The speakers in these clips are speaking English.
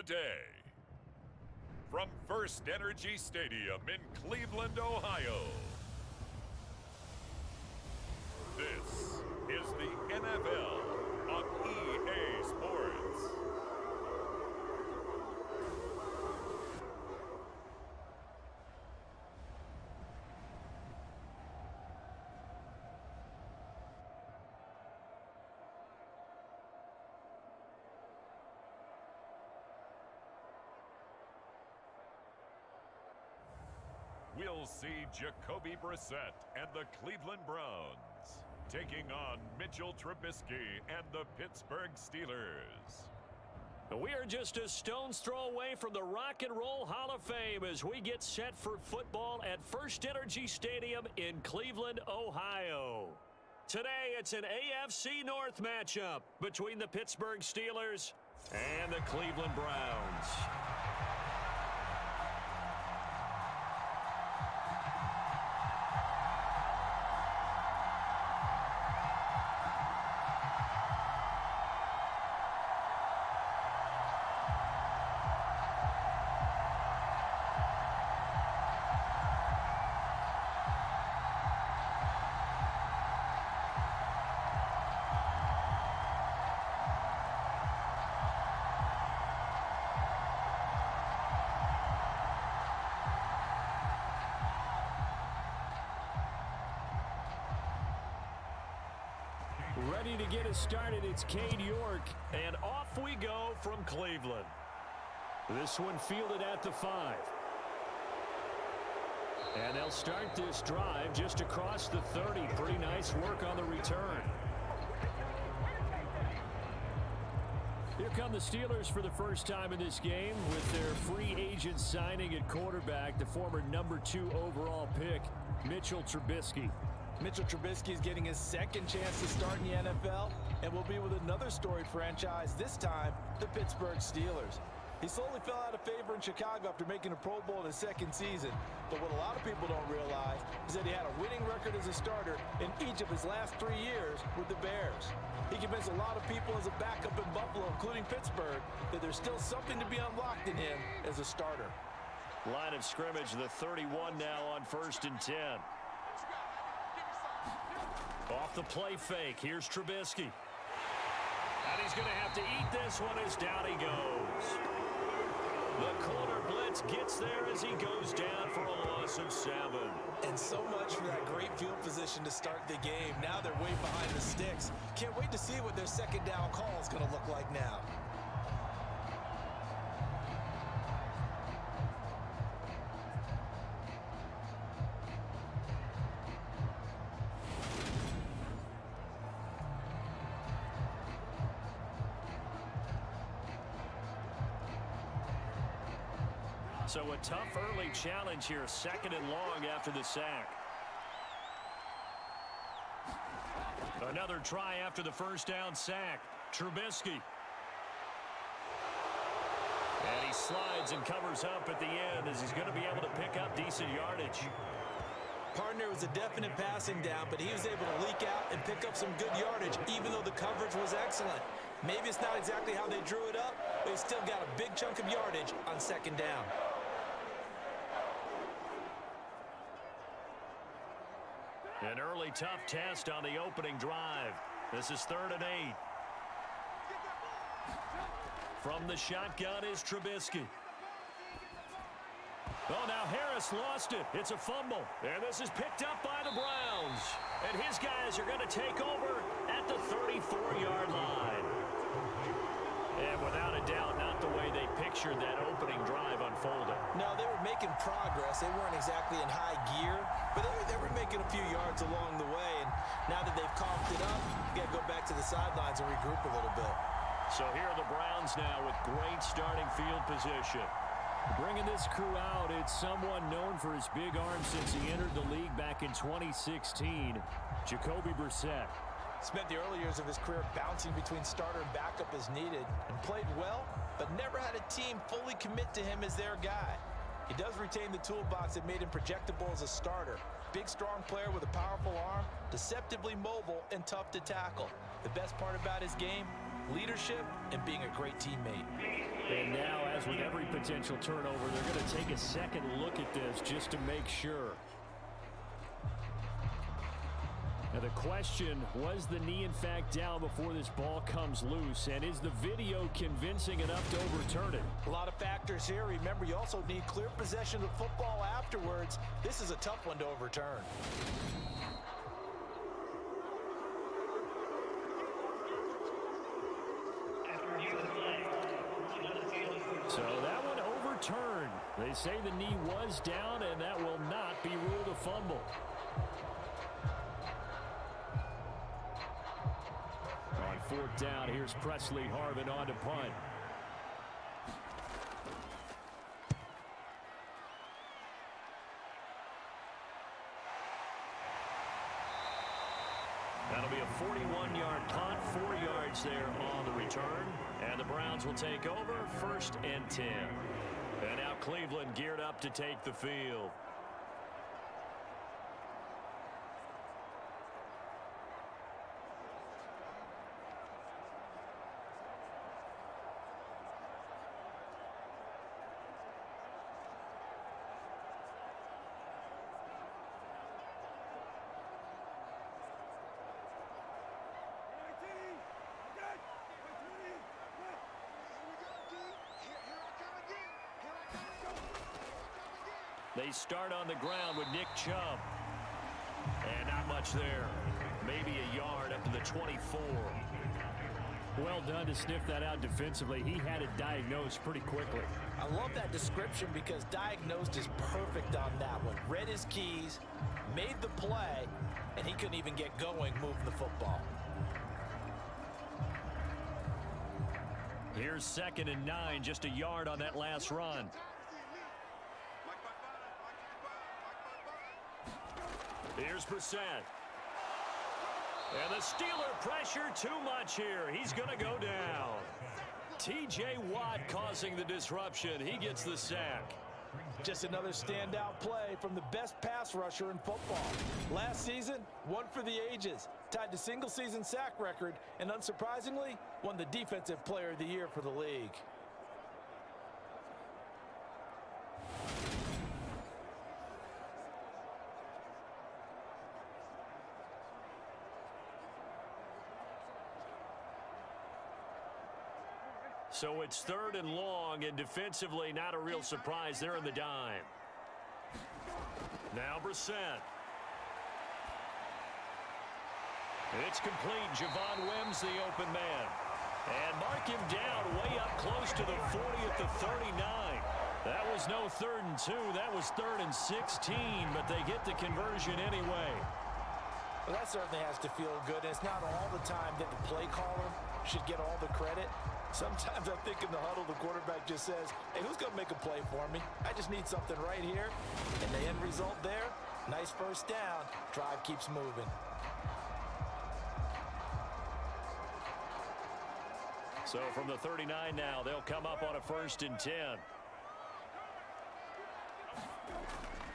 day. From First Energy Stadium in Cleveland, Ohio, this is the NFL on EA Sports. We'll see Jacoby Brissett and the Cleveland Browns taking on Mitchell Trubisky and the Pittsburgh Steelers. We are just a stone's throw away from the Rock and Roll Hall of Fame as we get set for football at First Energy Stadium in Cleveland, Ohio. Today, it's an AFC North matchup between the Pittsburgh Steelers and the Cleveland Browns. Ready to get us started, it's Cade York, and off we go from Cleveland. This one fielded at the 5. And they'll start this drive just across the 30. Pretty nice work on the return. Here come the Steelers for the first time in this game with their free agent signing at quarterback, the former number 2 overall pick, Mitchell Trubisky. Mitchell Trubisky is getting his second chance to start in the NFL and will be with another storied franchise, this time the Pittsburgh Steelers. He slowly fell out of favor in Chicago after making a Pro Bowl in his second season. But what a lot of people don't realize is that he had a winning record as a starter in each of his last 3 years with the Bears. He convinced a lot of people as a backup in Buffalo, including Pittsburgh, that there's still something to be unlocked in him as a starter. Line of scrimmage, the 31 now on 1st and 10. Off the play fake, here's Trubisky. And he's going to have to eat this one as down he goes. The corner blitz gets there as he goes down for a loss of 7. And so much for that great field position to start the game. Now they're way behind the sticks. Can't wait to see what their second down call is going to look like now. So a tough early challenge here, 2nd and long after the sack. Another try after the first down sack. Trubisky. And he slides and covers up at the end as he's going to be able to pick up decent yardage. Partner was a definite passing down, but he was able to leak out and pick up some good yardage, even though the coverage was excellent. Maybe it's not exactly how they drew it up, but he still got a big chunk of yardage on 2nd down. An early tough test on the opening drive. This is 3rd and 8. From the shotgun is Trubisky. Oh, now Harris lost it. It's a fumble. And this is picked up by the Browns. And his guys are going to take over at the 34-yard line. And without a doubt, not the way they pictured that opening drive unfolding. No, they were making progress. They weren't exactly in high gear, but they were making a few yards along the way. And now that they've coughed it up, you got to go back to the sidelines and regroup a little bit. So here are the Browns now with great starting field position. Bringing this crew out, it's someone known for his big arm since he entered the league back in 2016, Jacoby Brissett. Spent the early years of his career bouncing between starter and backup as needed, and played well, but never had a team fully commit to him as their guy. He does retain the toolbox that made him projectable as a starter. Big, strong player with a powerful arm, deceptively mobile and tough to tackle. The best part about his game, leadership, and being a great teammate. And now, as with every potential turnover, they're going to take a second look at this just to make sure. Now the question, was the knee in fact down before this ball comes loose? And is the video convincing enough to overturn it? A lot of factors here. Remember, you also need clear possession of football afterwards. This is a tough one to overturn. So that one overturned. They say the knee was down, and that will not be ruled a fumble. On fourth down, here's Presley Harvin on to punt. That'll be a 41-yard punt, 4 yards there on the return. And the Browns will take over, 1st and 10. And now Cleveland geared up to take the field. They start on the ground with Nick Chubb. And not much there. Maybe a yard up to the 24. Well done to sniff that out defensively. He had it diagnosed pretty quickly. I love that description because diagnosed is perfect on that one. Read his keys, made the play, and he couldn't even get going moving the football. Here's 2nd and 9, just a yard on that last run. Here's Brissett. And the Steeler pressure too much here. He's going to go down. T.J. Watt causing the disruption. He gets the sack. Just another standout play from the best pass rusher in football. Last season, one for the ages. Tied the single-season sack record, and unsurprisingly, won the Defensive Player of the Year for the league. So it's 3rd and long, and defensively not a real surprise there in the dime. Now Brissett. It's complete. Javon Wims, the open man. And mark him down way up close to the 40 at the 39. That was no 3rd and 2. That was 3rd and 16, but they get the conversion anyway. Well, that certainly has to feel good. And it's not all the time that the play caller should get all the credit. Sometimes I think in the huddle, the quarterback just says, hey, who's going to make a play for me? I just need something right here. And the end result there, nice first down. Drive keeps moving. So from the 39 now, they'll come up on a 1st and 10.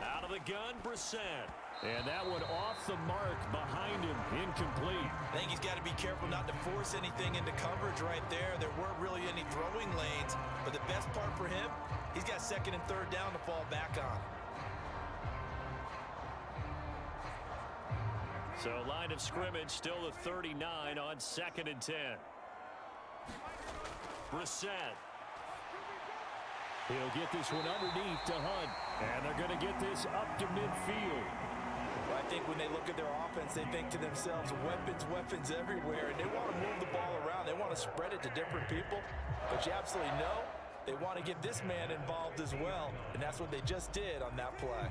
Out of the gun, Brissett. And that one off the mark behind him, incomplete. I think he's got to be careful not to force anything into coverage right there. There weren't really any throwing lanes, but the best part for him, he's got 2nd and 3rd down to fall back on. So line of scrimmage, still the 39 on 2nd and 10. Brissett. He'll get this one underneath to Hunt. And they're going to get this up to midfield. Well, I think when they look at their offense, they think to themselves, weapons everywhere, and they want to move the ball around. They want to spread it to different people, but you absolutely know they want to get this man involved as well, and that's what they just did on that play.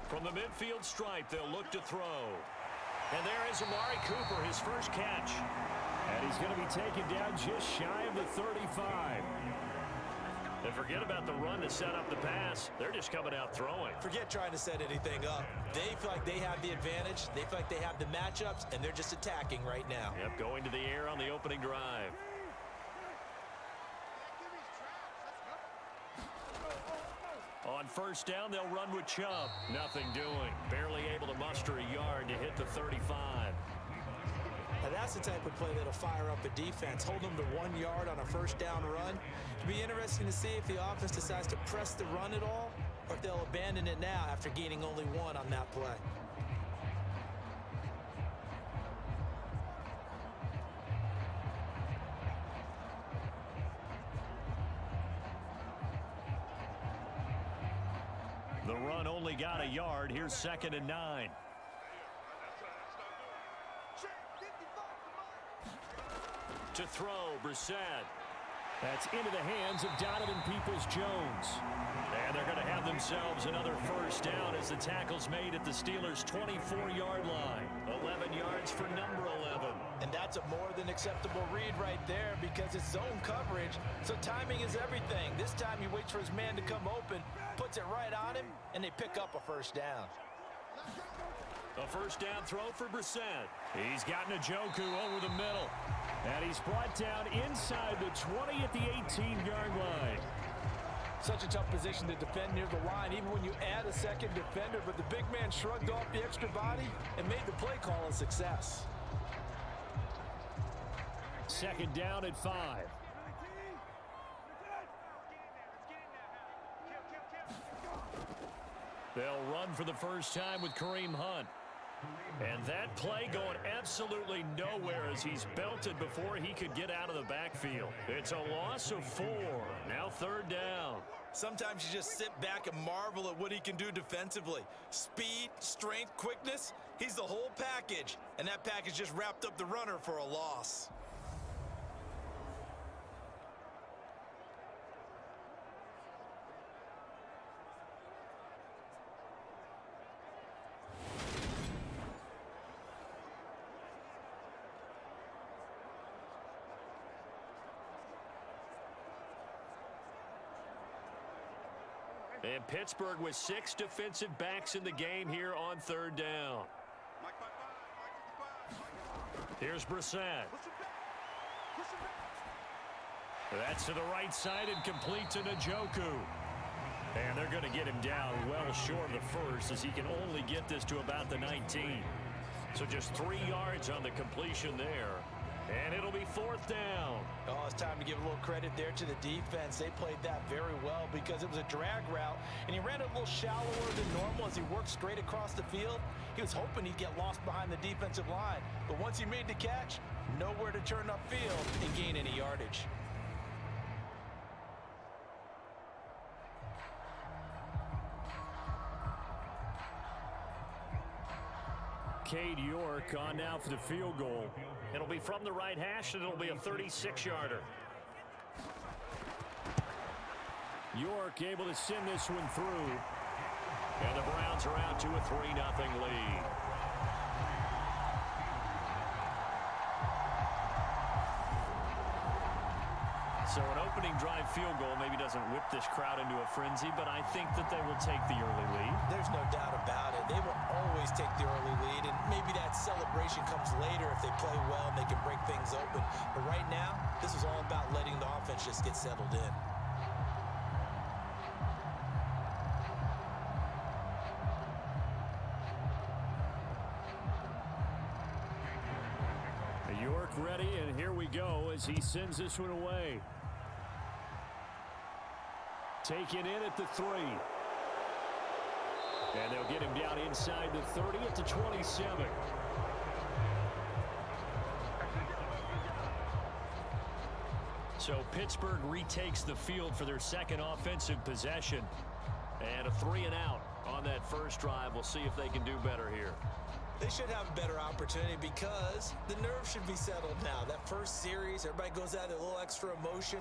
From the midfield stripe, they'll look to throw. And there is Amari Cooper, his first catch. And he's going to be taken down just shy of the 35. And forget about the run to set up the pass. They're just coming out throwing. Forget trying to set anything up. They feel like they have the advantage. They feel like they have the matchups, and they're just attacking right now. Yep, going to the air on the opening drive. On On first down, they'll run with Chubb. Nothing doing. Barely able to muster a yard to hit the 35. Now that's the type of play that'll fire up a defense. Hold them to 1 yard on a first down run. It'll be interesting to see if the offense decides to press the run at all, or if they'll abandon it now after gaining only 1 on that play. The run only got a yard. Here's 2nd and 9. To throw, Brissett. That's into the hands of Donovan Peoples-Jones. And they're going to have themselves another first down as the tackle's made at the Steelers' 24-yard line. 11 yards for number 11. And that's a more than acceptable read right there because it's zone coverage, so timing is everything. This time he waits for his man to come open, puts it right on him, and they pick up a first down. A first down throw for Brissett. He's got Njoku over the middle. And he's brought down inside the 20 at the 18-yard line. Such a tough position to defend near the line, even when you add a second defender, but the big man shrugged off the extra body and made the play call a success. 2nd down at 5. They'll run for the first time with Kareem Hunt. And that play going absolutely nowhere as he's belted before he could get out of the backfield. It's a loss of 4. Now 3rd down. Sometimes you just sit back and marvel at what he can do defensively. Speed, strength, quickness, he's the whole package. And that package just wrapped up the runner for a loss. And Pittsburgh with 6 defensive backs in the game here on 3rd down. Here's Brissett. That's to the right side and complete to Njoku. And they're going to get him down well short of the first as he can only get this to about the 19. So just 3 yards on the completion there. And it'll be 4th down. Oh, it's time to give a little credit there to the defense. They played that very well because it was a drag route, and he ran it a little shallower than normal as he worked straight across the field. He was hoping he'd get lost behind the defensive line, but once he made the catch, nowhere to turn upfield and gain any yardage. Cade York on now for the field goal. It'll be from the right hash, and it'll be a 36-yarder. York able to send this one through. And the Browns are out to a 3-0 lead. So an opening drive field goal maybe doesn't whip this crowd into a frenzy, but I think that they will take the early lead. There's no doubt about it. They will always take the early lead, and maybe that celebration comes later if they play well and they can break things open. But right now, this is all about letting the offense just get settled in. York ready, and here we go as he sends this one away. Taken in at the 3. And they'll get him down inside the 30 at the 27. So Pittsburgh retakes the field for their second offensive possession. And a 3-and-out on that first drive. We'll see if they can do better here. They should have a better opportunity because the nerves should be settled now. That first series, everybody goes out with a little extra emotion.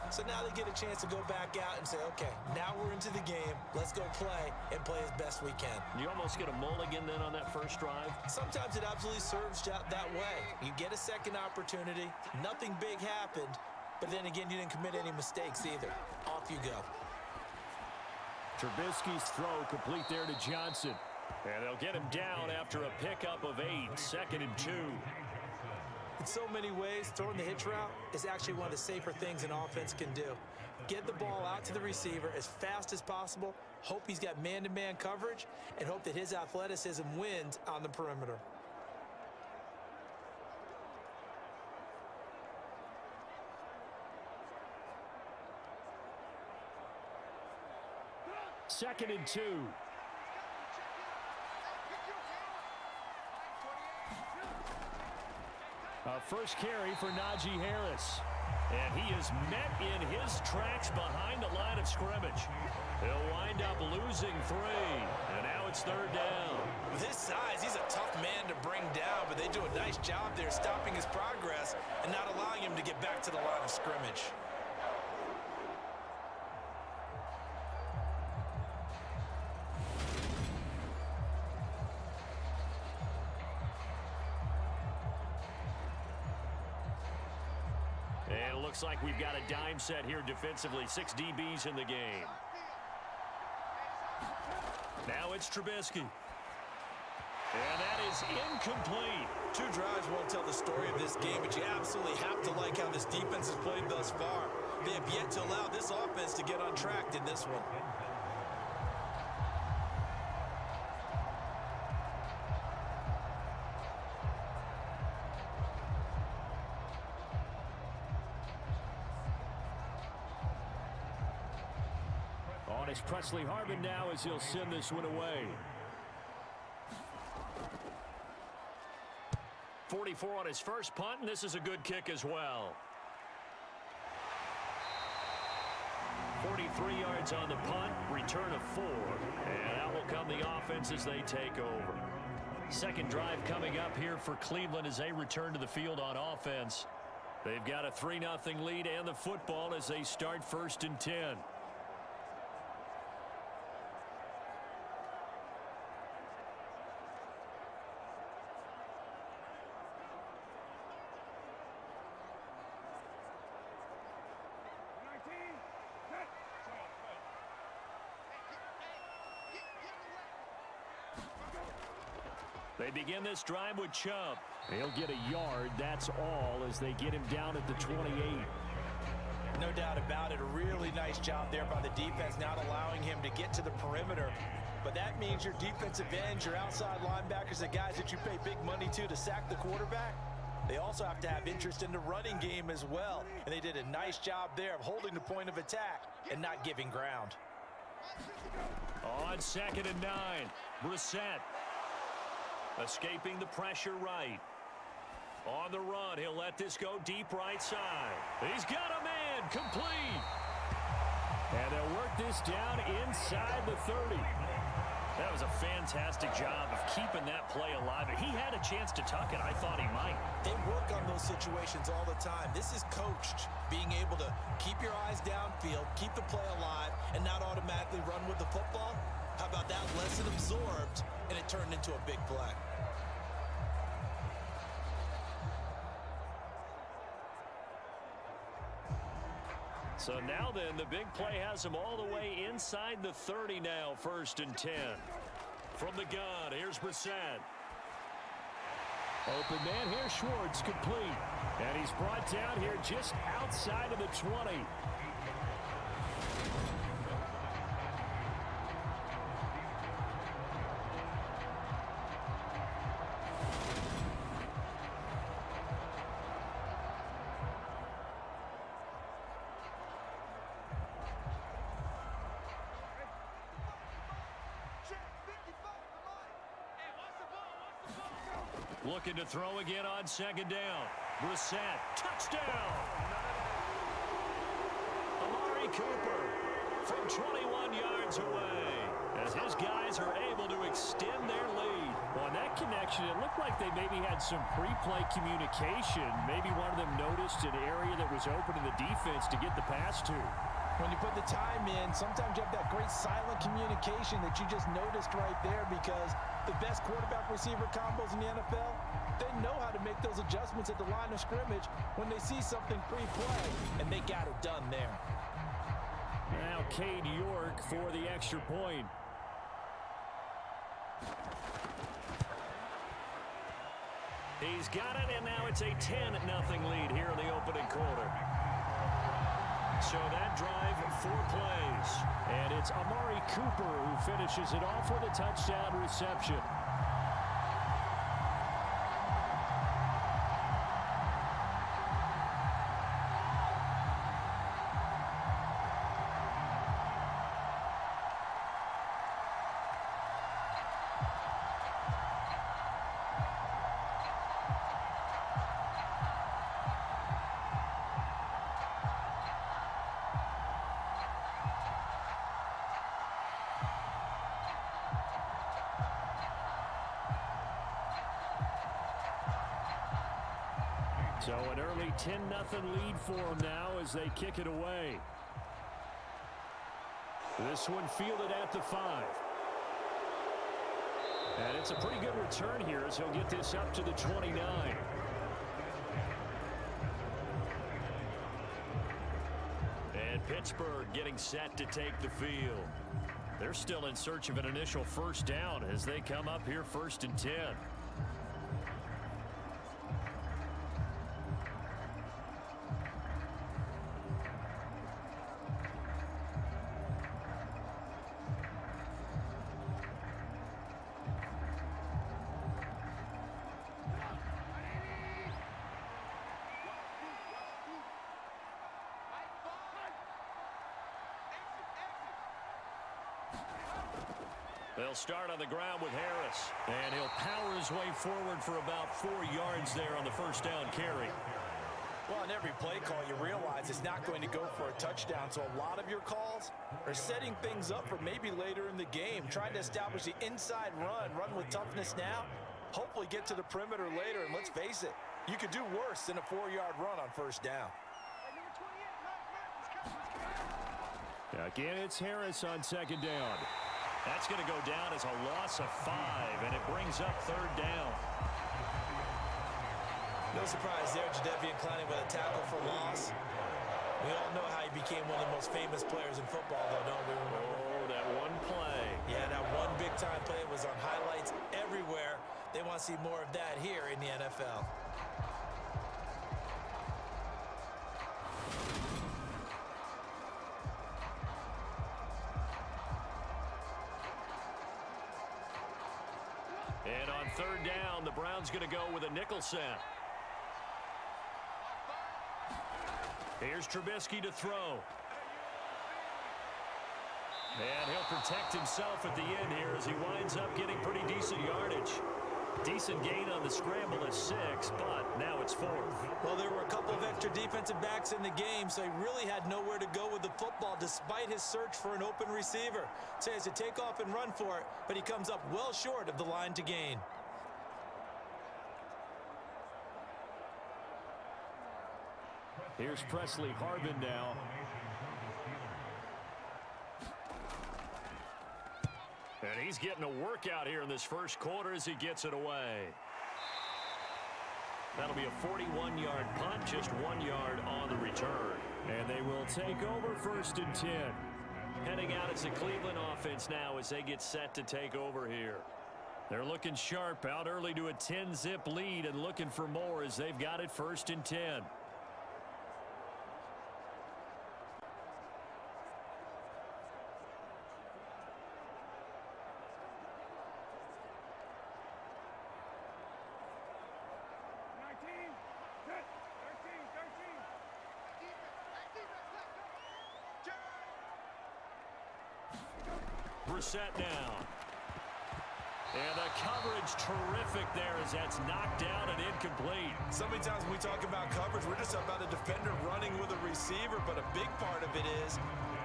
So now they get a chance to go back out and say, okay, now we're into the game. Let's go play and play as best we can. You almost get a mulligan then on that first drive? Sometimes it absolutely serves that way. You get a second opportunity. Nothing big happened. But then again, you didn't commit any mistakes either. Off you go. Trubisky's throw complete there to Johnson. And they'll get him down after a pickup of 8. 2nd and 2. In so many ways, throwing the hitch route is actually one of the safer things an offense can do. Get the ball out to the receiver as fast as possible, hope he's got man-to-man coverage, and hope that his athleticism wins on the perimeter. Second and 2. A first carry for Najee Harris. And he is met in his tracks behind the line of scrimmage. He'll wind up losing 3. And now it's third down. With his size, he's a tough man to bring down, but they do a nice job there stopping his progress and not allowing him to get back to the line of scrimmage. And it looks like we've got a dime set here defensively. 6 DBs in the game. Now it's Trubisky. And that is incomplete. 2 drives won't tell the story of this game, but you absolutely have to like how this defense has played thus far. They have yet to allow this offense to get untracked in this one. On is Presley Harvin now as he'll send this one away. 44 on his first punt, and this is a good kick as well. 43 yards on the punt, return of 4, and out will come the offense as they take over. Second drive coming up here for Cleveland as they return to the field on offense. They've got a 3-0 lead and the football as they start 1st and 10. They begin this drive with Chubb. He'll get a yard, that's all, as they get him down at the 28. No doubt about it. A really nice job there by the defense, not allowing him to get to the perimeter. But that means your defensive ends, your outside linebackers, the guys that you pay big money to sack the quarterback, they also have to have interest in the running game as well. And they did a nice job there of holding the point of attack and not giving ground. On 2nd and 9, Brissett. Escaping the pressure right. On the run, he'll let this go deep right side. He's got a man, complete. And they'll work this down inside the 30. That was a fantastic job of keeping that play alive. He had a chance to tuck it. I thought he might. They work on those situations all the time. This is coached, being able to keep your eyes downfield, keep the play alive, and not automatically run with the football. How about that lesson absorbed, and it turned into a big play? So now then, the big play has him all the way inside the 30 now, 1st and 10. From the gun, here's Brissett. Open man here, Schwartz, complete. And he's brought down here just outside of the 20. Looking to throw again on 2nd down. Brissett, touchdown! Amari Cooper from 21 yards away as his guys are able to extend their lead. On that connection, it looked like they maybe had some pre-play communication. Maybe one of them noticed an area that was open to the defense to get the pass to. When you put the time in, sometimes you have that great silent communication that you just noticed right there, because the best quarterback-receiver combos in the NFL, they know how to make those adjustments at the line of scrimmage when they see something pre-play, and they got it done there. Now Cade York for the extra point. He's got it, and now it's a 10-0 lead here in the opening quarter. So that drive, 4 plays. And it's Amari Cooper who finishes it off with a touchdown reception. So an early 10-0 lead for them now as they kick it away. This one fielded at the 5. And it's a pretty good return here as he'll get this up to the 29. And Pittsburgh getting set to take the field. They're still in search of an initial first down as they come up here 1st and 10. They'll start on the ground with Harris. And he'll power his way forward for about 4 yards there on the first down carry. Well, in every play call, you realize it's not going to go for a touchdown. So a lot of your calls are setting things up for maybe later in the game, trying to establish the inside run with toughness now, hopefully get to the perimeter later. And let's face it, you could do worse than a 4-yard run on first down. Again, it's Harris on 2nd down. That's going to go down as a loss of 5, and it brings up 3rd down. No surprise there, Jadeveon Clowney with a tackle for loss. We all know how he became one of the most famous players in football, though, don't we? Oh, that one play. Yeah, that one big-time play was on highlights everywhere. They want to see more of that here in the NFL. And on 3rd down, the Browns going to go with a nickel set. Here's Trubisky to throw. And he'll protect himself at the end here as he winds up getting pretty decent yardage. Decent gain on the scramble at 6, but now it's 4th. Well, there were a couple of extra defensive backs in the game, so he really had nowhere to go with the football despite his search for an open receiver. So he has to take off and run for it, but he comes up well short of the line to gain. Here's Presley Harvin now. And he's getting a workout here in this first quarter as he gets it away. That'll be a 41-yard punt, just 1 yard on the return. And they will take over 1st and 10. Heading out as the Cleveland offense now as they get set to take over here. They're looking sharp, out early to a 10-zip lead and looking for more as they've got it 1st and 10. Set now. And the coverage terrific there as that's knocked down and incomplete. So many times when we talk about coverage, we're just about a defender running with a receiver, but a big part of it is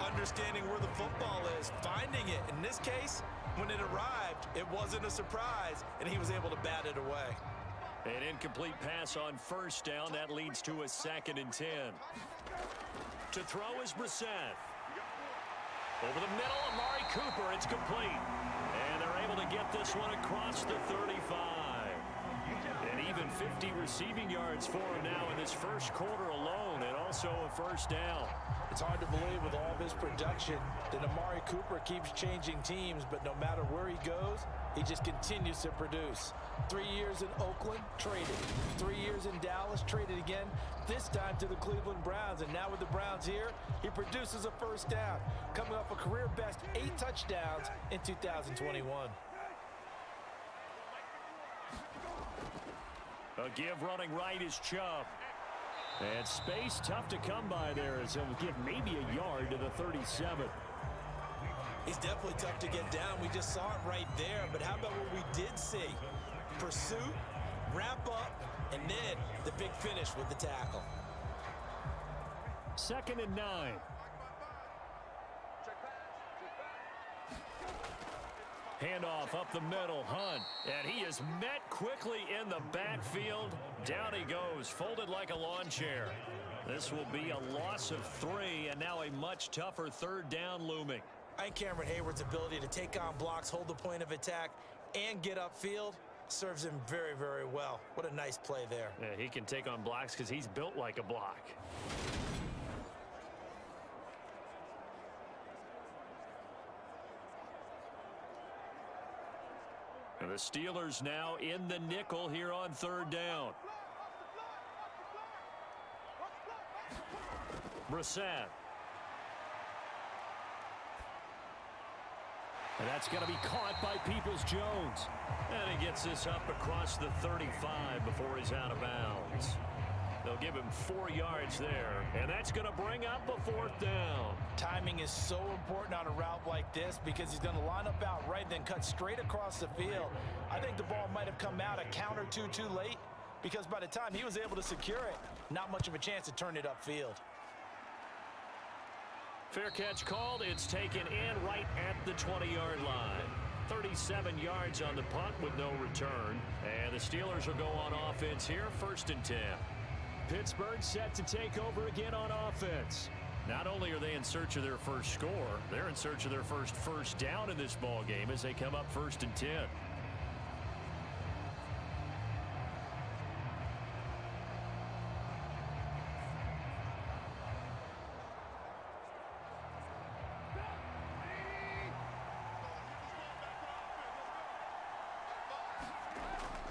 understanding where the football is, finding it. In this case, when it arrived, it wasn't a surprise, and he was able to bat it away. An incomplete pass on 1st down. That leads to a 2nd and 10. To throw is Brissett. Over the middle, Amari Cooper, it's complete. And they're able to get this one across the 35. And even 50 receiving yards for him now in this first quarter alone, and also a 1st down. It's hard to believe with all of his production that Amari Cooper keeps changing teams, but no matter where he goes, he just continues to produce. 3 years in Oakland, traded. 3 years in Dallas, traded again, this time to the Cleveland Browns. And now with the Browns here, he produces a first down, coming off a career-best 8 touchdowns in 2021. A give running right is Chubb. And space tough to come by there as he'll give maybe a yard to the 37. He's definitely tough to get down. We just saw it right there. But how about what we did see? Pursuit, wrap up, and then the big finish with the tackle. 2nd and 9. Handoff up the middle, Hunt. And he is met quickly in the backfield. Down he goes, folded like a lawn chair. This will be a loss of 3, and now a much tougher 3rd down looming. I think Cameron Hayward's ability to take on blocks, hold the point of attack, and get upfield serves him very, very well. What a nice play there. Yeah, he can take on blocks because he's built like a block. And the Steelers now in the nickel here on 3rd down. Brissett. And that's going to be caught by Peoples-Jones. And he gets this up across the 35 before he's out of bounds. They'll give him 4 yards there, and that's going to bring up a 4th down. Timing is so important on a route like this because he's going to line up out right, then cut straight across the field. I think the ball might have come out a count or two too late because by the time he was able to secure it, not much of a chance to turn it upfield. Fair catch called. It's taken in right at the 20-yard line. 37 yards on the punt with no return. And the Steelers will go on offense here, 1st and 10. Pittsburgh set to take over again on offense. Not only are they in search of their first score, they're in search of their first down in this ball game as they come up 1st and 10.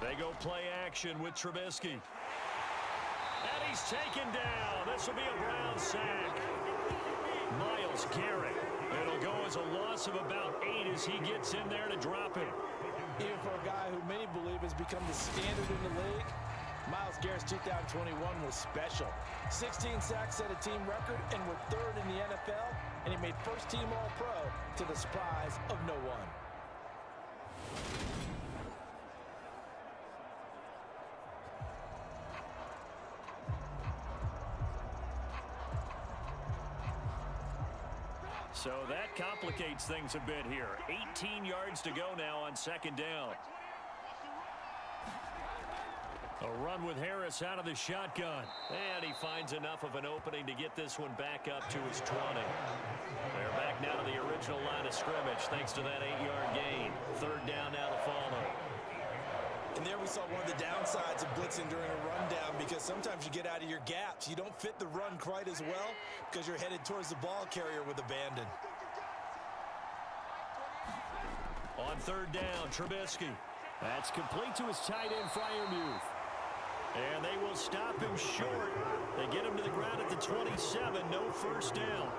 They go play action with Trubisky. And he's taken down. This will be a Brown sack. Myles Garrett. It'll go as a loss of about 8 as he gets in there to drop him. Even for a guy who many believe has become the standard in the league, Myles Garrett's 2021 was special. 16 sacks set a team record and were 3rd in the NFL, and he made first-team All-Pro to the surprise of no one. So that complicates things a bit here. 18 yards to go now on 2nd down. A run with Harris out of the shotgun. And he finds enough of an opening to get this one back up to his 20. They're back now to the original line of scrimmage thanks to that 8-yard gain. 3rd down now to follow. And there we saw one of the downsides of blitzing during a rundown because sometimes you get out of your gaps. You don't fit the run quite as well because you're headed towards the ball carrier with abandon. On 3rd down, Trubisky. That's complete to his tight end, Freiermuth. And they will stop him short. They get him to the ground at the 27. No first down.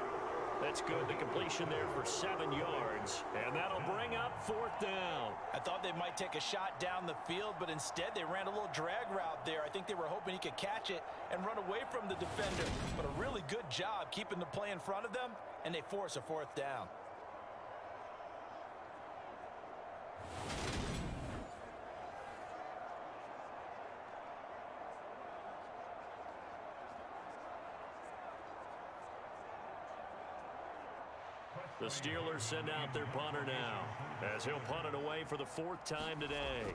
That's good. The completion there for 7 yards. And that'll bring up 4th down. I thought they might take a shot down the field, but instead they ran a little drag route there. I think they were hoping he could catch it and run away from the defender. But a really good job keeping the play in front of them, and they force a 4th down. The Steelers send out their punter now as he'll punt it away for the 4th time today.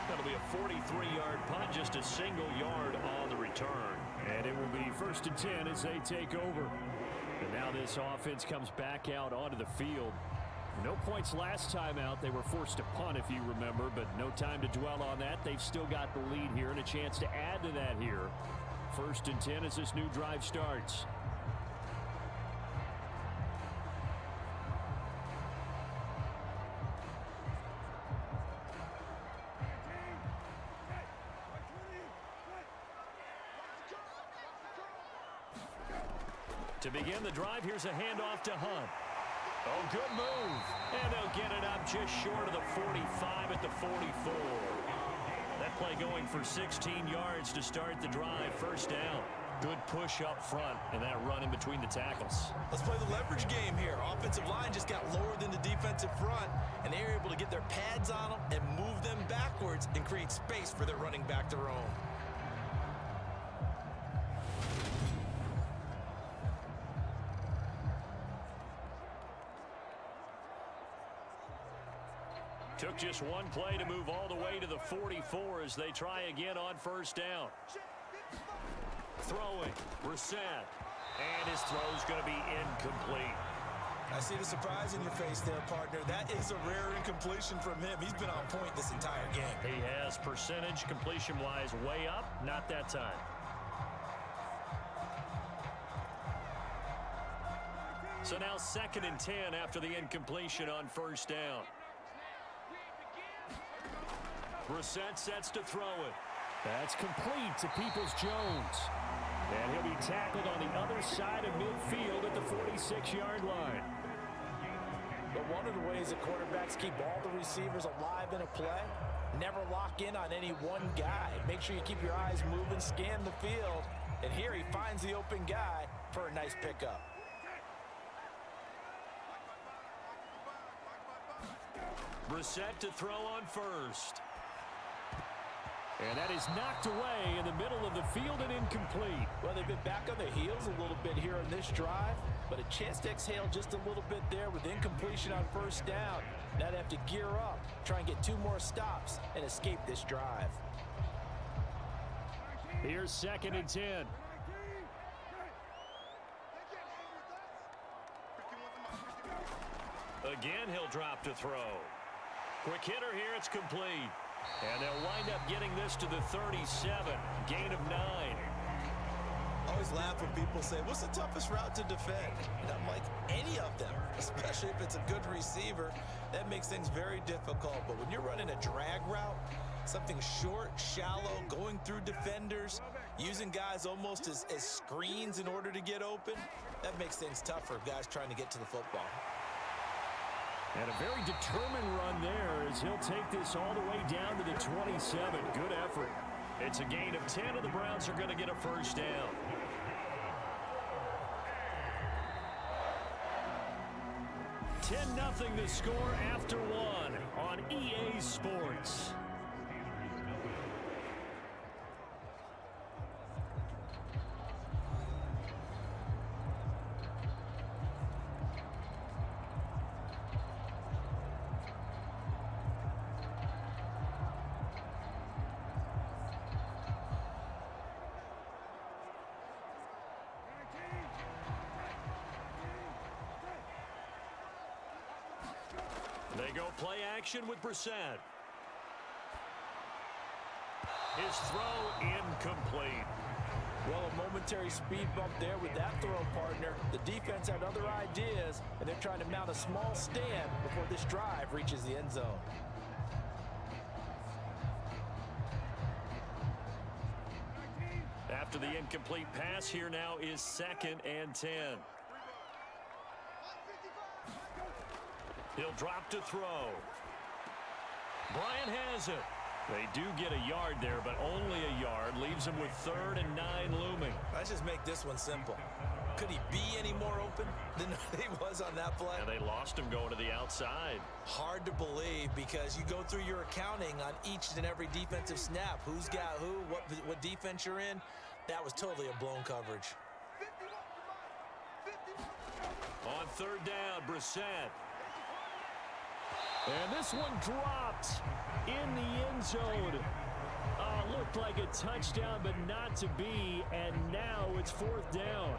That'll be a 43-yard punt, just a single yard on the return. And it will be 1st and 10 as they take over. And now this offense comes back out onto the field. No points last time out. They were forced to punt, if you remember, but no time to dwell on that. They've still got the lead here and a chance to add to that here. 1st and 10 as this new drive starts. To begin the drive, here's a handoff to Hunt. Oh, good move. And they'll get it up just short of the 45 at the 44. That play going for 16 yards to start the drive. 1st down. Good push up front and that run in between the tackles. Let's play the leverage game here. Offensive line just got lower than the defensive front, and they're able to get their pads on them and move them backwards and create space for their running back to roam. Took just one play to move all the way to the 44 as they try again on 1st down. Throwing, Brissett, and his throw's going to be incomplete. I see the surprise in your face there, partner. That is a rare incompletion from him. He's been on point this entire game. He has percentage completion-wise way up, not that time. So now 2nd and 10 after the incompletion on 1st down. Brissett sets to throw it. That's complete to Peoples-Jones. And he'll be tackled on the other side of midfield at the 46-yard line. But one of the ways that quarterbacks keep all the receivers alive in a play, never lock in on any one guy. Make sure you keep your eyes moving, scan the field. And here he finds the open guy for a nice pickup. Brissett to throw on 1st. And that is knocked away in the middle of the field and incomplete. Well, they've been back on their heels a little bit here on this drive, but a chance to exhale just a little bit there with incompletion on 1st down. Now they have to gear up, try and get 2 more stops, and escape this drive. Here's 2nd and 10. Again, he'll drop to throw. Quick hitter here, it's complete. And they'll wind up getting this to the 37, gain of 9. Always laugh when people say, what's the toughest route to defend? And I'm like, any of them, especially if it's a good receiver. That makes things very difficult. But when you're running a drag route, something short, shallow, going through defenders, using guys almost as screens in order to get open, that makes things tough for guys trying to get to the football. And a very determined run there as he'll take this all the way down to the 27. Good effort. It's a gain of 10, and the Browns are going to get a 1st down. $10-0 the score after 1 on EA Sports. They go play action with Brissett. His throw incomplete. Well, a momentary speed bump there with that throw, partner. The defense had other ideas, and they're trying to mount a small stand before this drive reaches the end zone. After the incomplete pass, here now is 2nd and 10. He'll drop to throw. Bryant has it. They do get a yard there, but only a yard. Leaves him with 3rd and 9 looming. Let's just make this one simple. Could he be any more open than he was on that play? And they lost him going to the outside. Hard to believe because you go through your accounting on each and every defensive snap. Who's got who, what defense you're in. That was totally a blown coverage. On 3rd down, Brissett. And this one dropped in the end zone. Looked like a touchdown, but not to be. And now it's 4th down.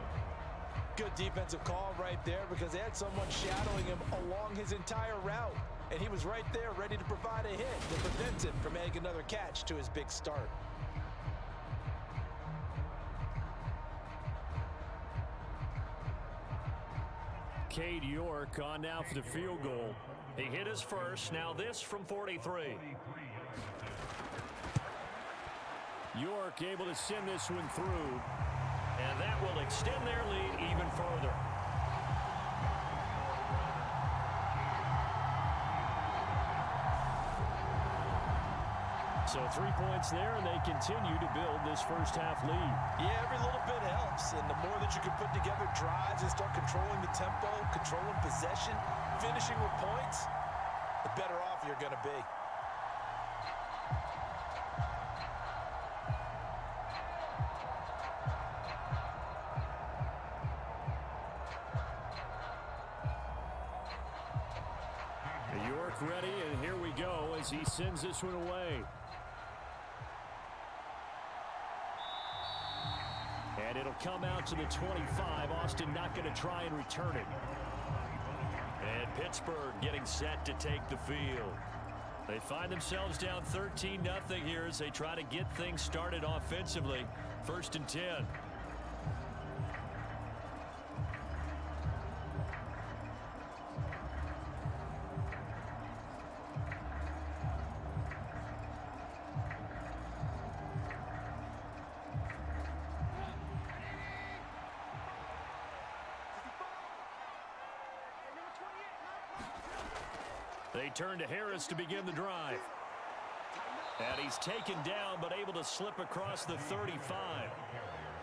Good defensive call right there because they had someone shadowing him along his entire route. And he was right there ready to provide a hit to prevent him from making another catch to his big start. Cade York on now for the field goal. He hit his first. Now this from 43. York able to send this one through. And that will extend their lead even further. So 3 points there, and they continue to build this first half lead. Yeah, every little bit helps, and the more that you can put together drives and start controlling the tempo, controlling possession, finishing with points, the better off you're going to be. York ready, and here we go as he sends this one away. And it'll come out to the 25. Austin not going to try and return it. And Pittsburgh getting set to take the field. They find themselves down 13-0 here as they try to get things started offensively. 1st and 10. They turn to Harris to begin the drive. And he's taken down but able to slip across the 35.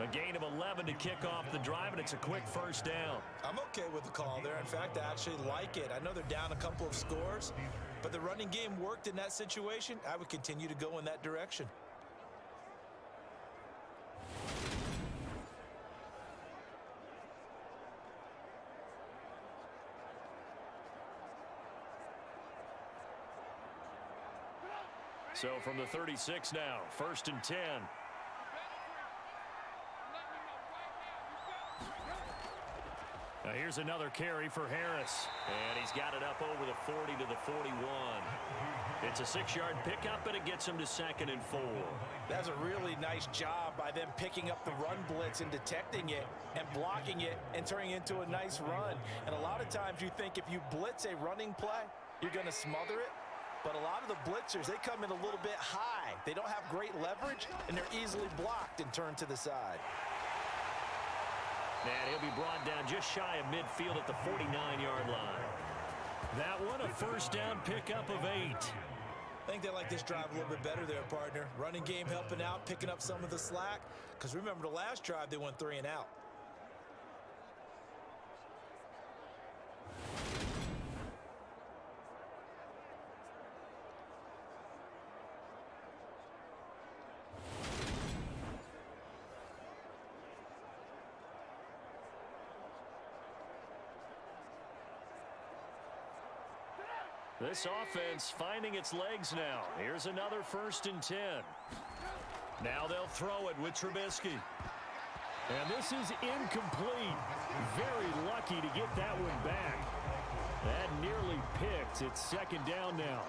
A gain of 11 to kick off the drive, and it's a quick first down. I'm okay with the call there. In fact, I actually like it. I know they're down a couple of scores, but the running game worked in that situation. I would continue to go in that direction. So from the 36 now, 1st and 10. Now here's another carry for Harris. And he's got it up over the 40 to the 41. It's a 6-yard pickup, and it gets him to 2nd and 4. That's a really nice job by them picking up the run blitz and detecting it and blocking it and turning it into a nice run. And a lot of times you think if you blitz a running play, you're going to smother it. But a lot of the blitzers, they come in a little bit high. They don't have great leverage, and they're easily blocked and turned to the side. And he'll be brought down just shy of midfield at the 49-yard line. That one, a first down pickup of 8. I think they like this drive a little bit better there, partner. Running game helping out, picking up some of the slack. Because remember, the last drive, they went 3 and out. This offense finding its legs now. Here's another 1st and 10. Now they'll throw it with Trubisky. And this is incomplete. Very lucky to get that one back. That nearly picked. It's 2nd down now.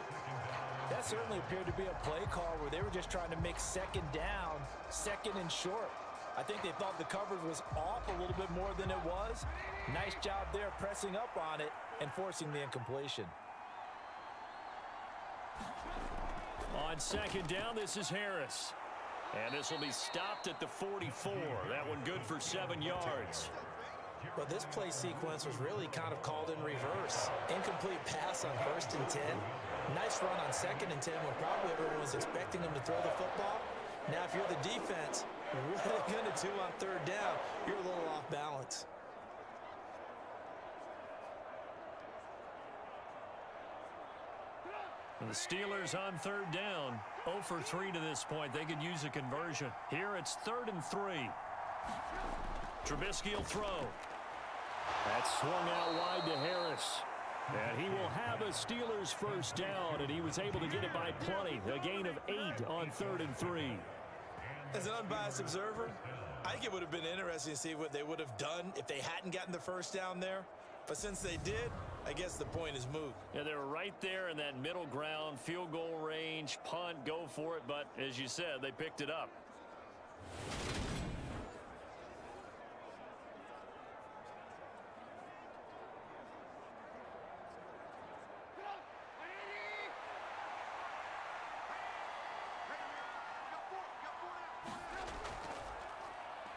That certainly appeared to be a play call where they were just trying to make 2nd down, 2nd and short. I think they thought the coverage was off a little bit more than it was. Nice job there pressing up on it and forcing the incompletion. On 2nd down, this is Harris. And this will be stopped at the 44. That one good for 7 yards. Well, this play sequence was really kind of called in reverse. Incomplete pass on 1st and 10. Nice run on 2nd and 10 when probably everyone was expecting him to throw the football. Now, if you're the defense, what are they going to do on 3rd down? You're a little off balance. The Steelers on 3rd down. 0 for 3 to this point. They could use a conversion. Here it's 3rd and 3. Trubisky will throw. That's swung out wide to Harris. And he will have a Steelers first down, and he was able to get it by plenty. A gain of 8 on 3rd and 3. As an unbiased observer, I think it would have been interesting to see what they would have done if they hadn't gotten the first down there. But since they did, I guess the point is moot. Yeah, they were right there in that middle ground, field goal range, punt, go for it. But as you said, they picked it up.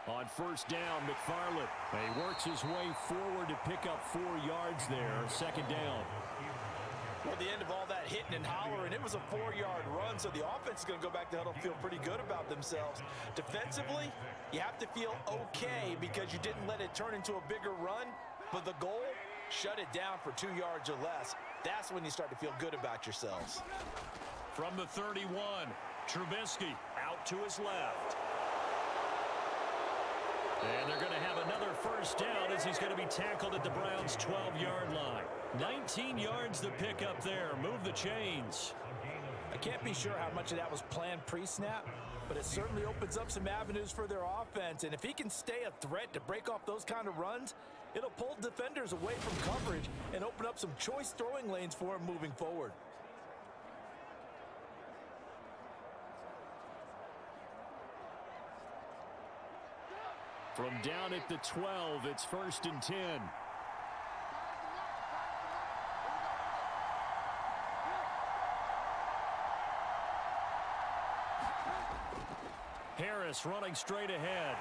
On first down, McFarland. He works his way forward to pick up 4 yards there. Second down. Well, the end of all that hitting and hollering, it was a 4-yard run, so the offense is going to go back to huddle, feel pretty good about themselves. Defensively, you have to feel okay because you didn't let it turn into a bigger run, but the goal, shut it down for 2 yards or less. That's when you start to feel good about yourselves. From the 31, Trubisky out to his left. And they're going to have another first down as he's going to be tackled at the Browns' 12-yard line. 19 yards to pick up there. Move the chains. I can't be sure how much of that was planned pre-snap, but it certainly opens up some avenues for their offense. And if he can stay a threat to break off those kind of runs, it'll pull defenders away from coverage and open up some choice throwing lanes for him moving forward. From down at the 12, it's 1st and 10. Harris running straight ahead.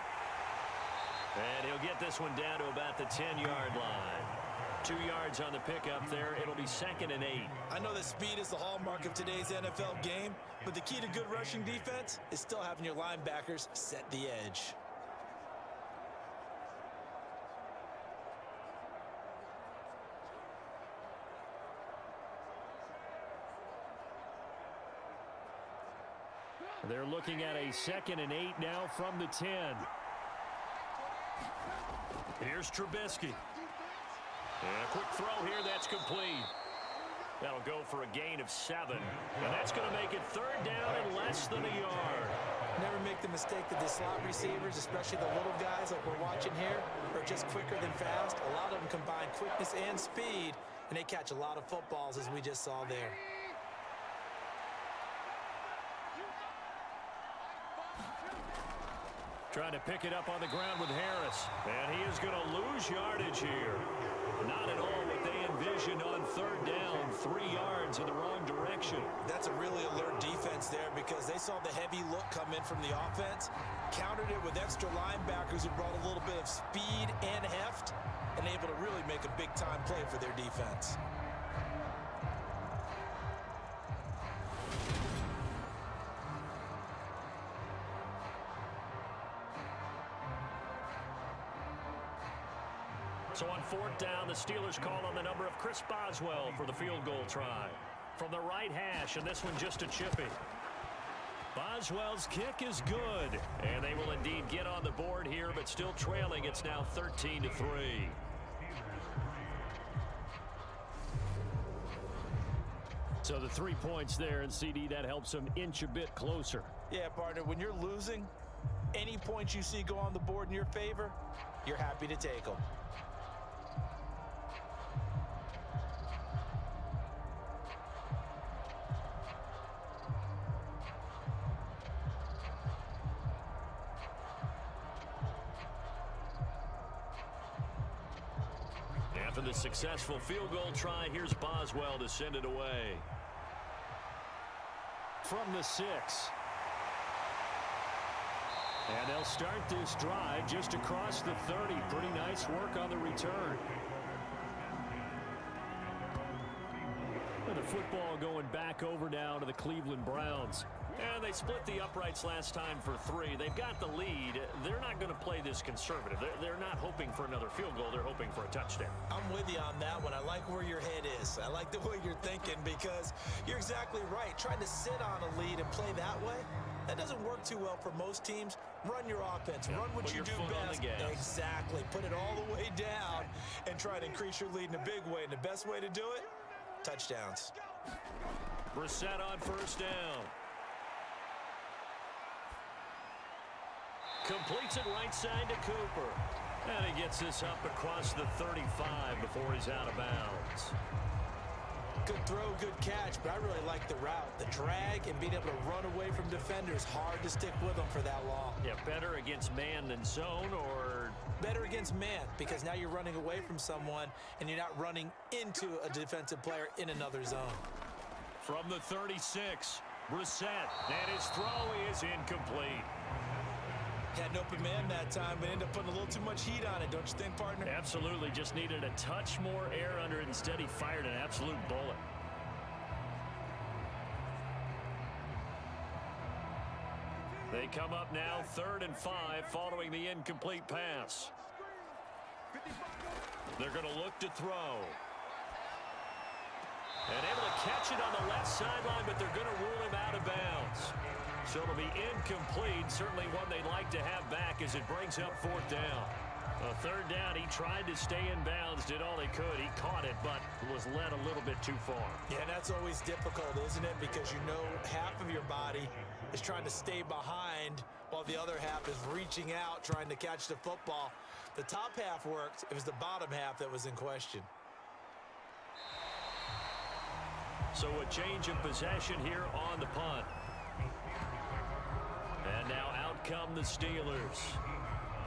And he'll get this one down to about the 10-yard line. 2 yards on the pickup there. It'll be 2nd and 8. I know that speed is the hallmark of today's NFL game, but the key to good rushing defense is still having your linebackers set the edge. They're looking at a 2nd and 8 now from the 10. Here's Trubisky. And a quick throw here, that's complete. That'll go for a gain of 7. And that's going to make it 3rd down and less than a yard. Never make the mistake that the slot receivers, especially the little guys like we're watching here, are just quicker than fast. A lot of them combine quickness and speed, and they catch a lot of footballs, as we just saw there. Trying to pick it up on the ground with Harris. And he is going to lose yardage here. Not at all what they envisioned on 3rd down. 3 yards in the wrong direction. That's a really alert defense there because they saw the heavy look come in from the offense, countered it with extra linebackers who brought a little bit of speed and heft, and able to really make a big-time play for their defense. So on 4th down, the Steelers call on the number of Chris Boswell for the field goal try. From the right hash, and this one just a chippy. Boswell's kick is good. And they will indeed get on the board here, but still trailing. It's now 13-3. So the 3 points there, and CD, that helps them inch a bit closer. Yeah, partner, when you're losing, any points you see go on the board in your favor, you're happy to take them. After the successful field goal try, here's Boswell to send it away. From the 6. And they'll start this drive just across the 30. Pretty nice work on the return. And the football going back over now to the Cleveland Browns. And they split the uprights last time for 3. They've got the lead. They're not going to play this conservative. They're not hoping for another field goal. They're hoping for a touchdown. I'm with you on that one. I like where your head is. I like the way you're thinking because you're exactly right. Trying to sit on a lead and play that way, that doesn't work too well for most teams. Run your offense. Run what you do best. Exactly. Put it all the way down and try to increase your lead in a big way. And the best way to do it, touchdowns. Brissett on first down. Completes it right side to Cooper. And he gets this up across the 35 before he's out of bounds. Good throw, good catch, but I really like the route. The drag and being able to run away from defenders, hard to stick with them for that long. Yeah, better against man than zone, or? Better against man, because now you're running away from someone and you're not running into a defensive player in another zone. From the 36, Brissett, and his throw is incomplete. Had an open man that time, but ended up putting a little too much heat on it, don't you think, partner? Absolutely. Just needed a touch more air under it. Instead, he fired an absolute bullet. They come up now 3rd and 5 following the incomplete pass. They're going to look to throw. And able to catch it on the left sideline, but they're going to rule him out of bounds. So it'll be incomplete. Certainly one they'd like to have back as it brings up 4th down. 3rd down, he tried to stay in bounds, did all he could. He caught it, but was led a little bit too far. Yeah, and that's always difficult, isn't it? Because you know half of your body is trying to stay behind while the other half is reaching out, trying to catch the football. The top half worked. It was the bottom half that was in question. So a change of possession here on the punt. And now out come the Steelers.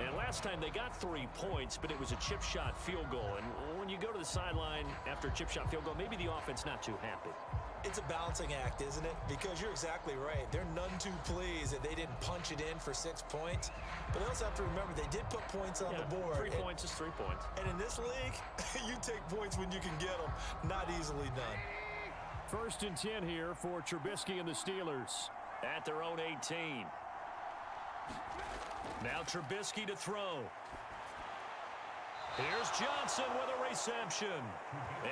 And last time they got 3 points, but it was a chip shot field goal. And when you go to the sideline after a chip shot field goal, maybe the offense not too happy. It's a balancing act, isn't it? Because you're exactly right. They're none too pleased that they didn't punch it in for 6 points. But they also have to remember they did put points on the board. 3 points is 3 points. And in this league, you take points when you can get them. Not easily done. 1st and 10 here for Trubisky and the Steelers at their own 18. Now Trubisky to throw. Here's Johnson with a reception.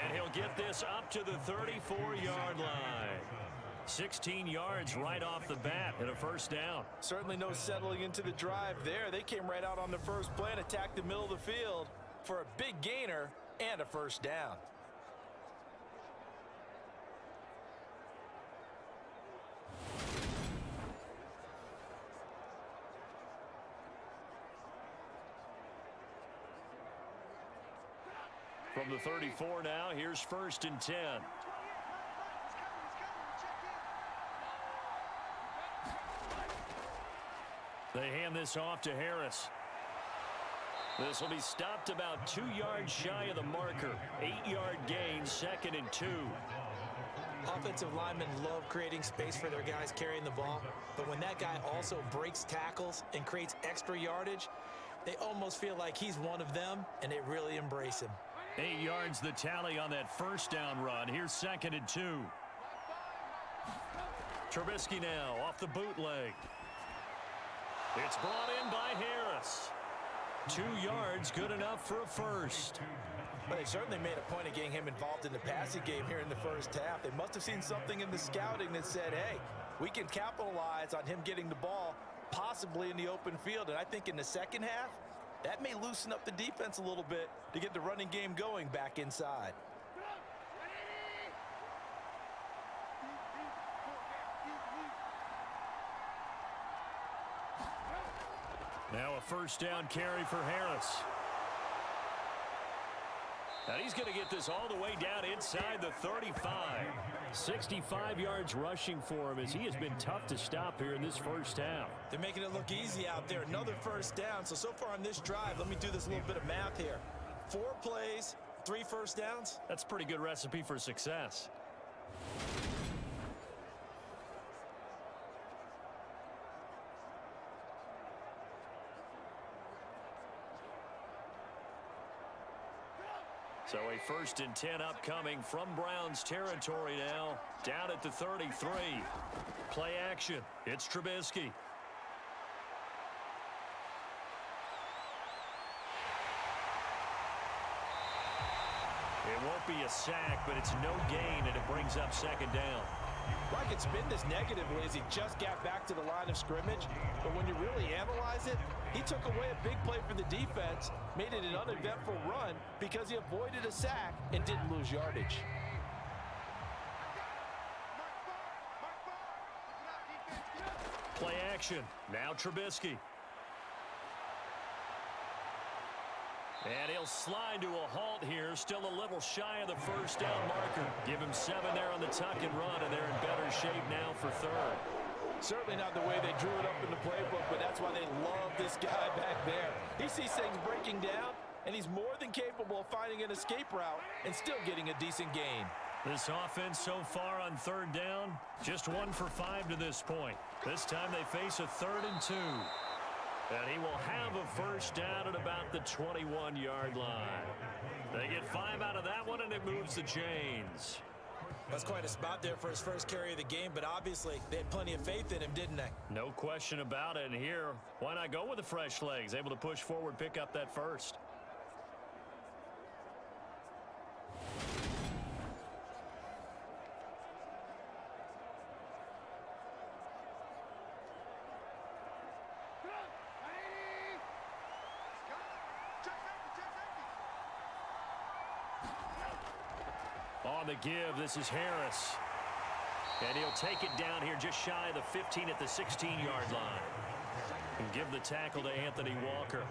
And he'll get this up to the 34-yard line. 16 yards right off the bat and a 1st down. Certainly no settling into the drive there. They came right out on the first play and attacked the middle of the field for a big gainer and a 1st down. From the 34 now, here's 1st and 10. They hand this off to Harris. This will be stopped about 2 yards shy of the marker. 8-yard gain, 2nd and 2. Offensive linemen love creating space for their guys carrying the ball, but when that guy also breaks tackles and creates extra yardage, they almost feel like he's one of them, and they really embrace him. 8 yards the tally on that 1st down run. Here's 2nd and 2. Trubisky now off the bootleg. It's brought in by Harris. 2 yards, good enough for a 1st. Well, they certainly made a point of getting him involved in the passing game here in the 1st half. They must have seen something in the scouting that said, hey, we can capitalize on him getting the ball, possibly in the open field. And I think in the 2nd half, that may loosen up the defense a little bit to get the running game going back inside. Now a 1st down carry for Harris. Now he's going to get this all the way down inside the 35. 65 yards rushing for him as he has been tough to stop here in this 1st half. They're making it look easy out there. Another 1st down. So far on this drive, let me do this little bit of math here. 4 plays, 3 1st downs. That's a pretty good recipe for success. So a 1st and 10 upcoming from Browns territory now. Down at the 33. Play action. It's Trubisky. It won't be a sack, but it's no gain, and it brings up 2nd down. Well, I could spin this negatively as he just got back to the line of scrimmage. But when you really analyze it, he took away a big play for the defense, made it an uneventful run because he avoided a sack and didn't lose yardage. Play action. Now Trubisky. And he'll slide to a halt here, still a little shy of the first down marker. Give him 7 there on the tuck and run, and they're in better shape now for third. Certainly not the way they drew it up in the playbook, but that's why they love this guy back there. He sees things breaking down, and he's more than capable of finding an escape route and still getting a decent gain. This offense so far on third down, just 1 for 5 to this point. This time they face a 3rd and 2. And he will have a first down at about the 21-yard line. They get 5 out of that one, and it moves the chains. That's quite a spot there for his first carry of the game, but obviously they had plenty of faith in him, didn't they? No question about it. And here, why not go with the fresh legs? Able to push forward, pick up that first. On the give, this is Harris. And he'll take it down here just shy of the 15 at the 16-yard line. And give the tackle to Anthony Walker.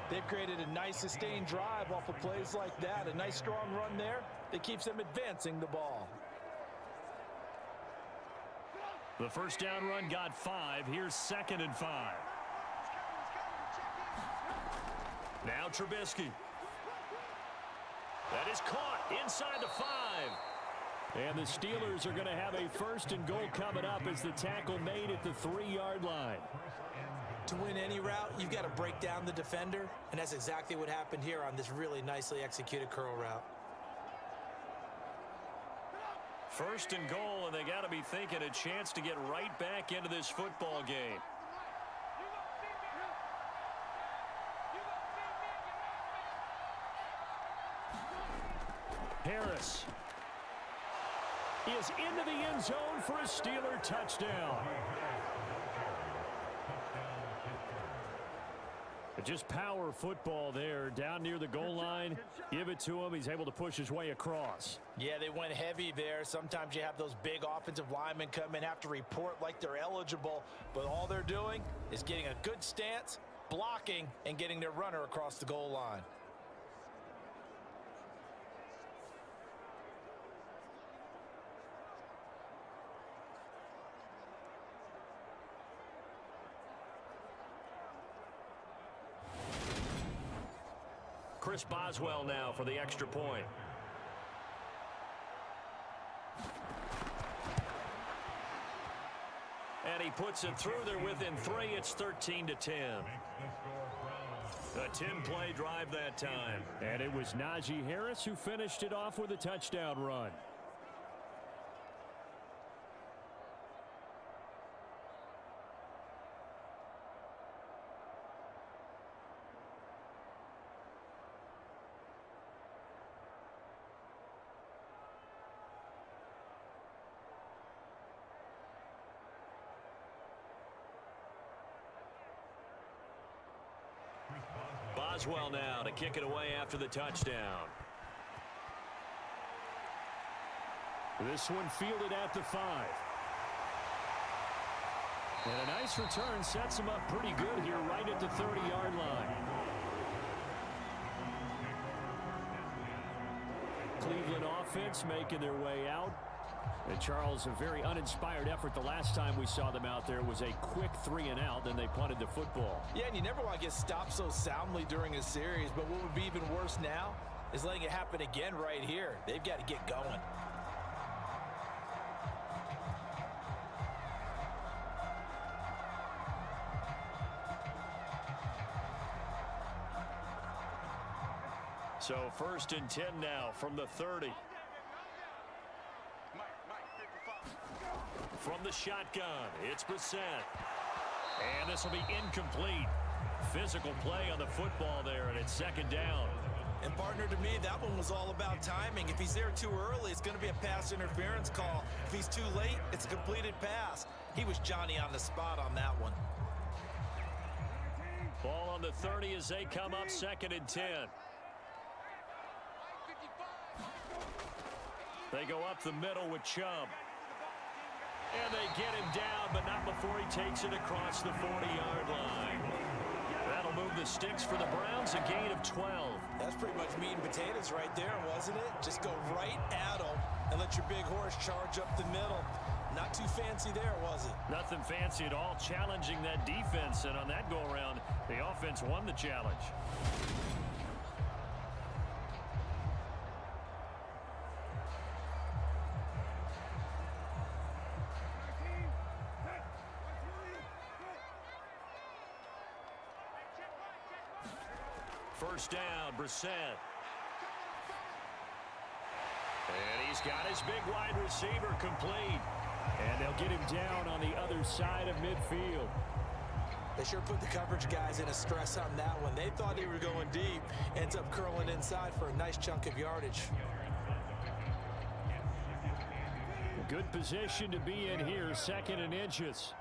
They've created a nice sustained drive off of plays like that. A nice strong run there that keeps them advancing the ball. The first down run got 5. Here's 2nd and 5. Now Trubisky. That is caught inside the 5. And the Steelers are going to have a 1st and goal coming up as the tackle made at the 3-yard line. To win any route, you've got to break down the defender, and that's exactly what happened here on this really nicely executed curl route. 1st and goal, and they got to be thinking a chance to get right back into this football game. Harris is into the end zone for a Steeler touchdown. Just power football there down near the goal line. Give it to him. He's able to push his way across. Yeah, they went heavy there. Sometimes you have those big offensive linemen come in, have to report like they're eligible, but all they're doing is getting a good stance, blocking, and getting their runner across the goal line. Chris Boswell now for the extra point. And he puts it through there within 3. It's 13-10. A 10-play drive that time. And it was Najee Harris who finished it off with a touchdown run. Boswell now to kick it away after the touchdown. This one fielded at the 5. And a nice return sets him up pretty good here right at the 30-yard line. Cleveland offense making their way out. And Charles, a very uninspired effort the last time we saw them out there was a quick 3-and-out, then they punted the football. Yeah, and you never want to get stopped so soundly during a series, but what would be even worse now is letting it happen again right here. They've got to get going. So 1st and 10 now from the 30. From the shotgun, it's Brissett. And this will be incomplete. Physical play on the football there, and it's 2nd down. And partner, to me, that one was all about timing. If he's there too early, it's going to be a pass interference call. If he's too late, it's a completed pass. He was Johnny on the spot on that one. Ball on the 30 as they come up 2nd and 10. They go up the middle with Chubb. And they get him down, but not before he takes it across the 40-yard line. That'll move move the sticks for the Browns, a gain of 12. That's pretty much meat and potatoes right there, wasn't it? Just go right at them and let your big horse charge up the middle. Not too fancy there, was it? Nothing fancy at all, challenging that defense, and on that go-around, the offense won the challenge. First down, Brissett. And he's got his big wide receiver complete. And they'll get him down on the other side of midfield. They sure put the coverage guys in a stress on that one. They thought they were going deep. Ends up curling inside for a nice chunk of yardage. Good position to be in here, 2nd and inches.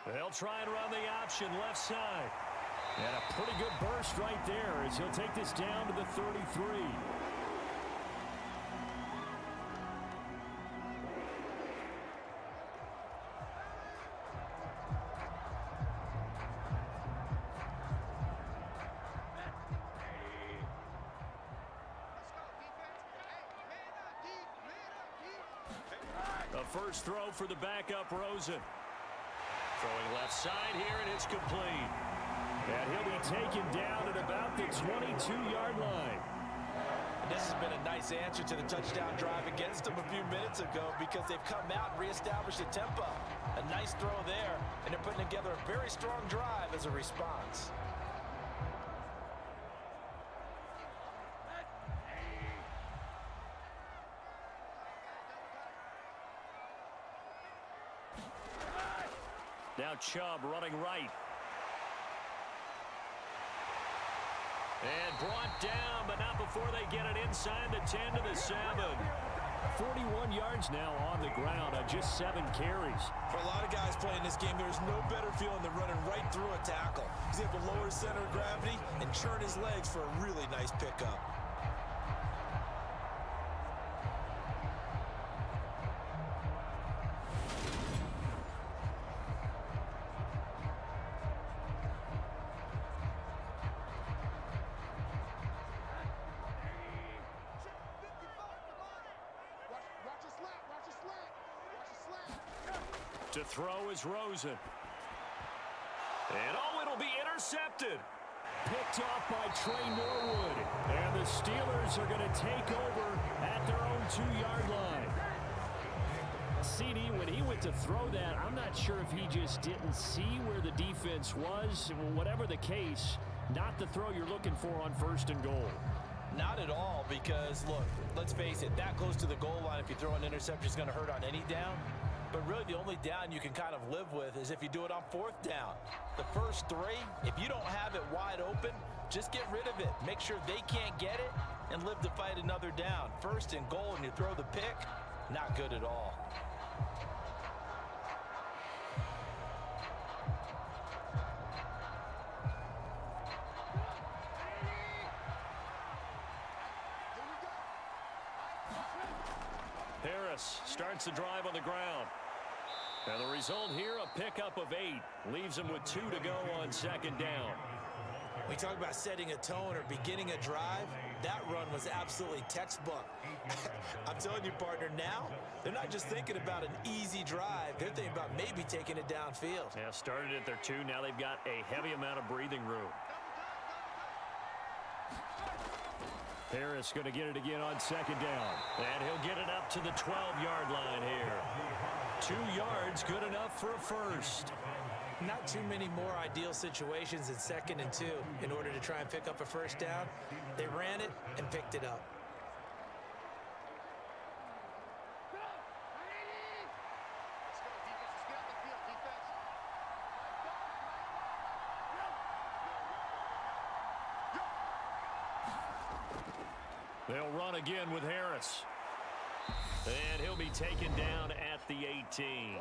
They'll try and run the option left side. And a pretty good burst right there as he'll take this down to the 33. A first throw for the backup Rosen. Throwing left side here, and it's complete. And he'll be taken down at about the 22-yard line. And this has been a nice answer to the touchdown drive against them a few minutes ago because they've come out and reestablished the tempo. A nice throw there, and they're putting together a very strong drive as a response. Now Chubb running right. And brought down, but not before they get it inside the 10 to the 7. 41 yards now on the ground on just 7 carries. For a lot of guys playing this game, there's no better feeling than running right through a tackle. He's able to lower his center of gravity and churn his legs for a really nice pickup. To throw is Rosen. And oh, it'll be intercepted. Picked off by Trey Norwood. And the Steelers are going to take over at their own 2-yard line. CD, when he went to throw that, I'm not sure if he just didn't see where the defense was. Whatever the case, not the throw you're looking for on 1st and goal. Not at all, because, look, let's face it, that close to the goal line, if you throw an interception, is going to hurt on any down. But really, the only down you can kind of live with is if you do it on 4th down. The first 3, if you don't have it wide open, just get rid of it. Make sure they can't get it and live to fight another down. 1st and goal, and you throw the pick, not good at all. Harris starts the drive on the ground. And the result here, a pickup of 8. Leaves him with 2 to go on 2nd down. We talk about setting a tone or beginning a drive. That run was absolutely textbook. I'm telling you, partner, now they're not just thinking about an easy drive. They're thinking about maybe taking it downfield. Yeah, started at their 2. Now they've got a heavy amount of breathing room. Harris going to get it again on 2nd down. And he'll get it up to the 12-yard line here. 2 yards, good enough for a first. Not too many more ideal situations in 2nd and 2 in order to try and pick up a first down. They ran it and picked it up. They'll run again with Harris. And he'll be taken down at the 18.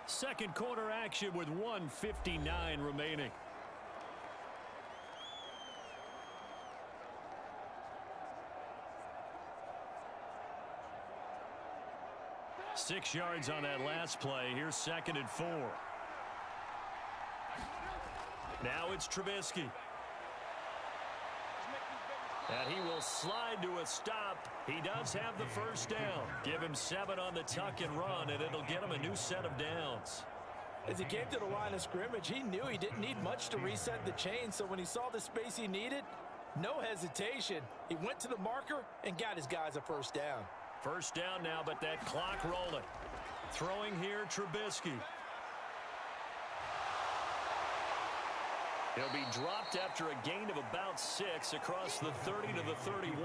Second quarter action with 1:59 remaining. Six yards on that last play. Here's 2nd and 4. Now it's Trubisky. And he will slide to a stop. He does have the first down. Give him 7 on the tuck and run, and it'll get him a new set of downs. As he came to the line of scrimmage, he knew he didn't need much to reset the chain, so when he saw the space he needed, no hesitation. He went to the marker and got his guys a first down. First down now, but that clock rolling. Throwing here, Trubisky. He'll be dropped after a gain of about 6 across the 30 to the 31.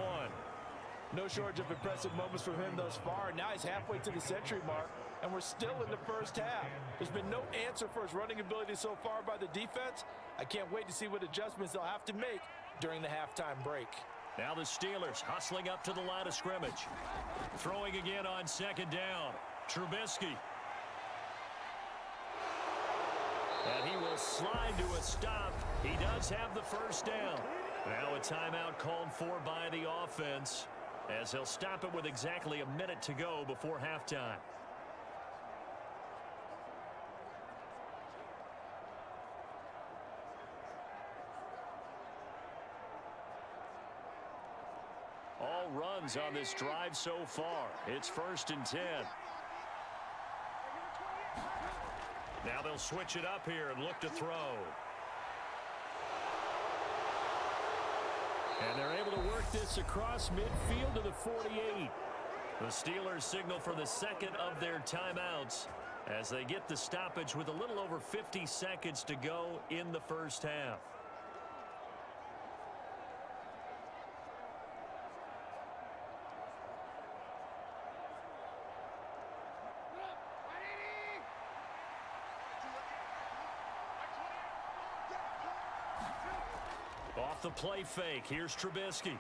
No shortage of impressive moments from him thus far. Now he's halfway to the century mark, and we're still in the first half. There's been no answer for his running ability so far by the defense. I can't wait to see what adjustments they'll have to make during the halftime break. Now the Steelers hustling up to the line of scrimmage. Throwing again on second down. Trubisky. And he will slide to a stop. He does have the first down. Now a timeout called for by the offense, as they'll stop it with exactly a minute to go before halftime. All runs on this drive so far. It's 1st and 10. Now they'll switch it up here and look to throw. And they're able to work this across midfield to the 48. The Steelers signal for the second of their timeouts as they get the stoppage with a little over 50 seconds to go in the first half. Off the play fake, here's Trubisky.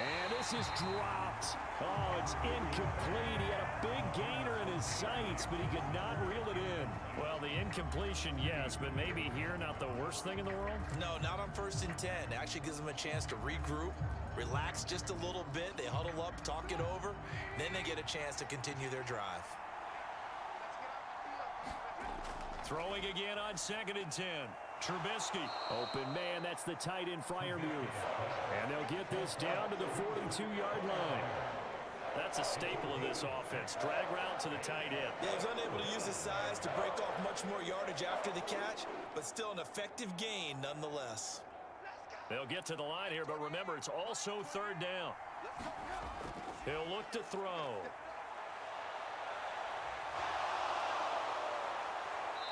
And this is dropped. Oh, it's incomplete. He had a big gainer in his sights, but he could not reel it in. Well, the incompletion, yes, but maybe here not the worst thing in the world? No, not on 1st and 10. It actually gives them a chance to regroup, relax just a little bit. They huddle up, talk it over. Then they get a chance to continue their drive. Throwing again on 2nd and 10. Trubisky. Open man, that's the tight end Freiermuth. And they'll get this down to the 42-yard line. That's a staple of this offense. Drag route to the tight end. Yeah, he's unable to use his size to break off much more yardage after the catch, but still an effective gain nonetheless. They'll get to the line here, but remember, it's also 3rd down. He'll look to throw.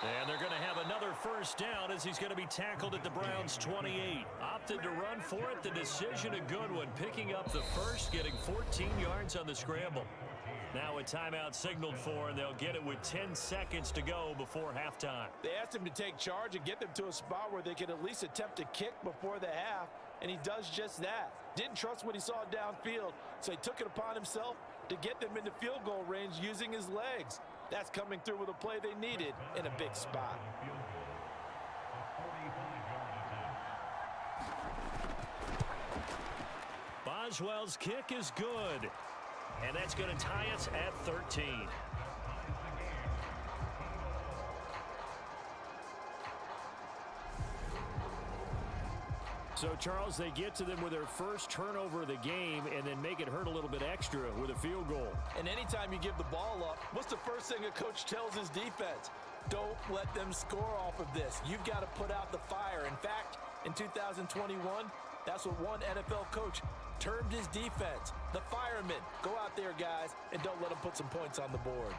And they're going to have another first down as he's going to be tackled at the Browns' 28. Opted to run for it. The decision a good one. Picking up the first, getting 14 yards on the scramble. Now a timeout signaled for, and they'll get it with 10 seconds to go before halftime. They asked him to take charge and get them to a spot where they could at least attempt a kick before the half, and he does just that. Didn't trust what he saw downfield, so he took it upon himself to get them into field goal range using his legs. That's coming through with a play they needed in a big spot. Boswell's kick is good. And that's going to tie us at 13. So, Charles, they get to them with their first turnover of the game and then make it hurt a little bit extra with a field goal. And anytime you give the ball up, what's the first thing a coach tells his defense? Don't let them score off of this. You've got to put out the fire. In fact, in 2021, that's what one NFL coach termed his defense. The firemen. Go out there, guys, and don't let them put some points on the board.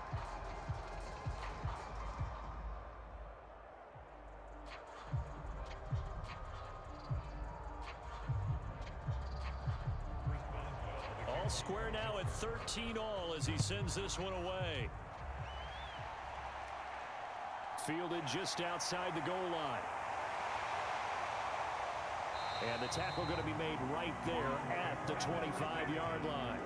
All square now at 13-all as he sends this one away. Fielded just outside the goal line. And the tackle going to be made right there at the 25-yard line.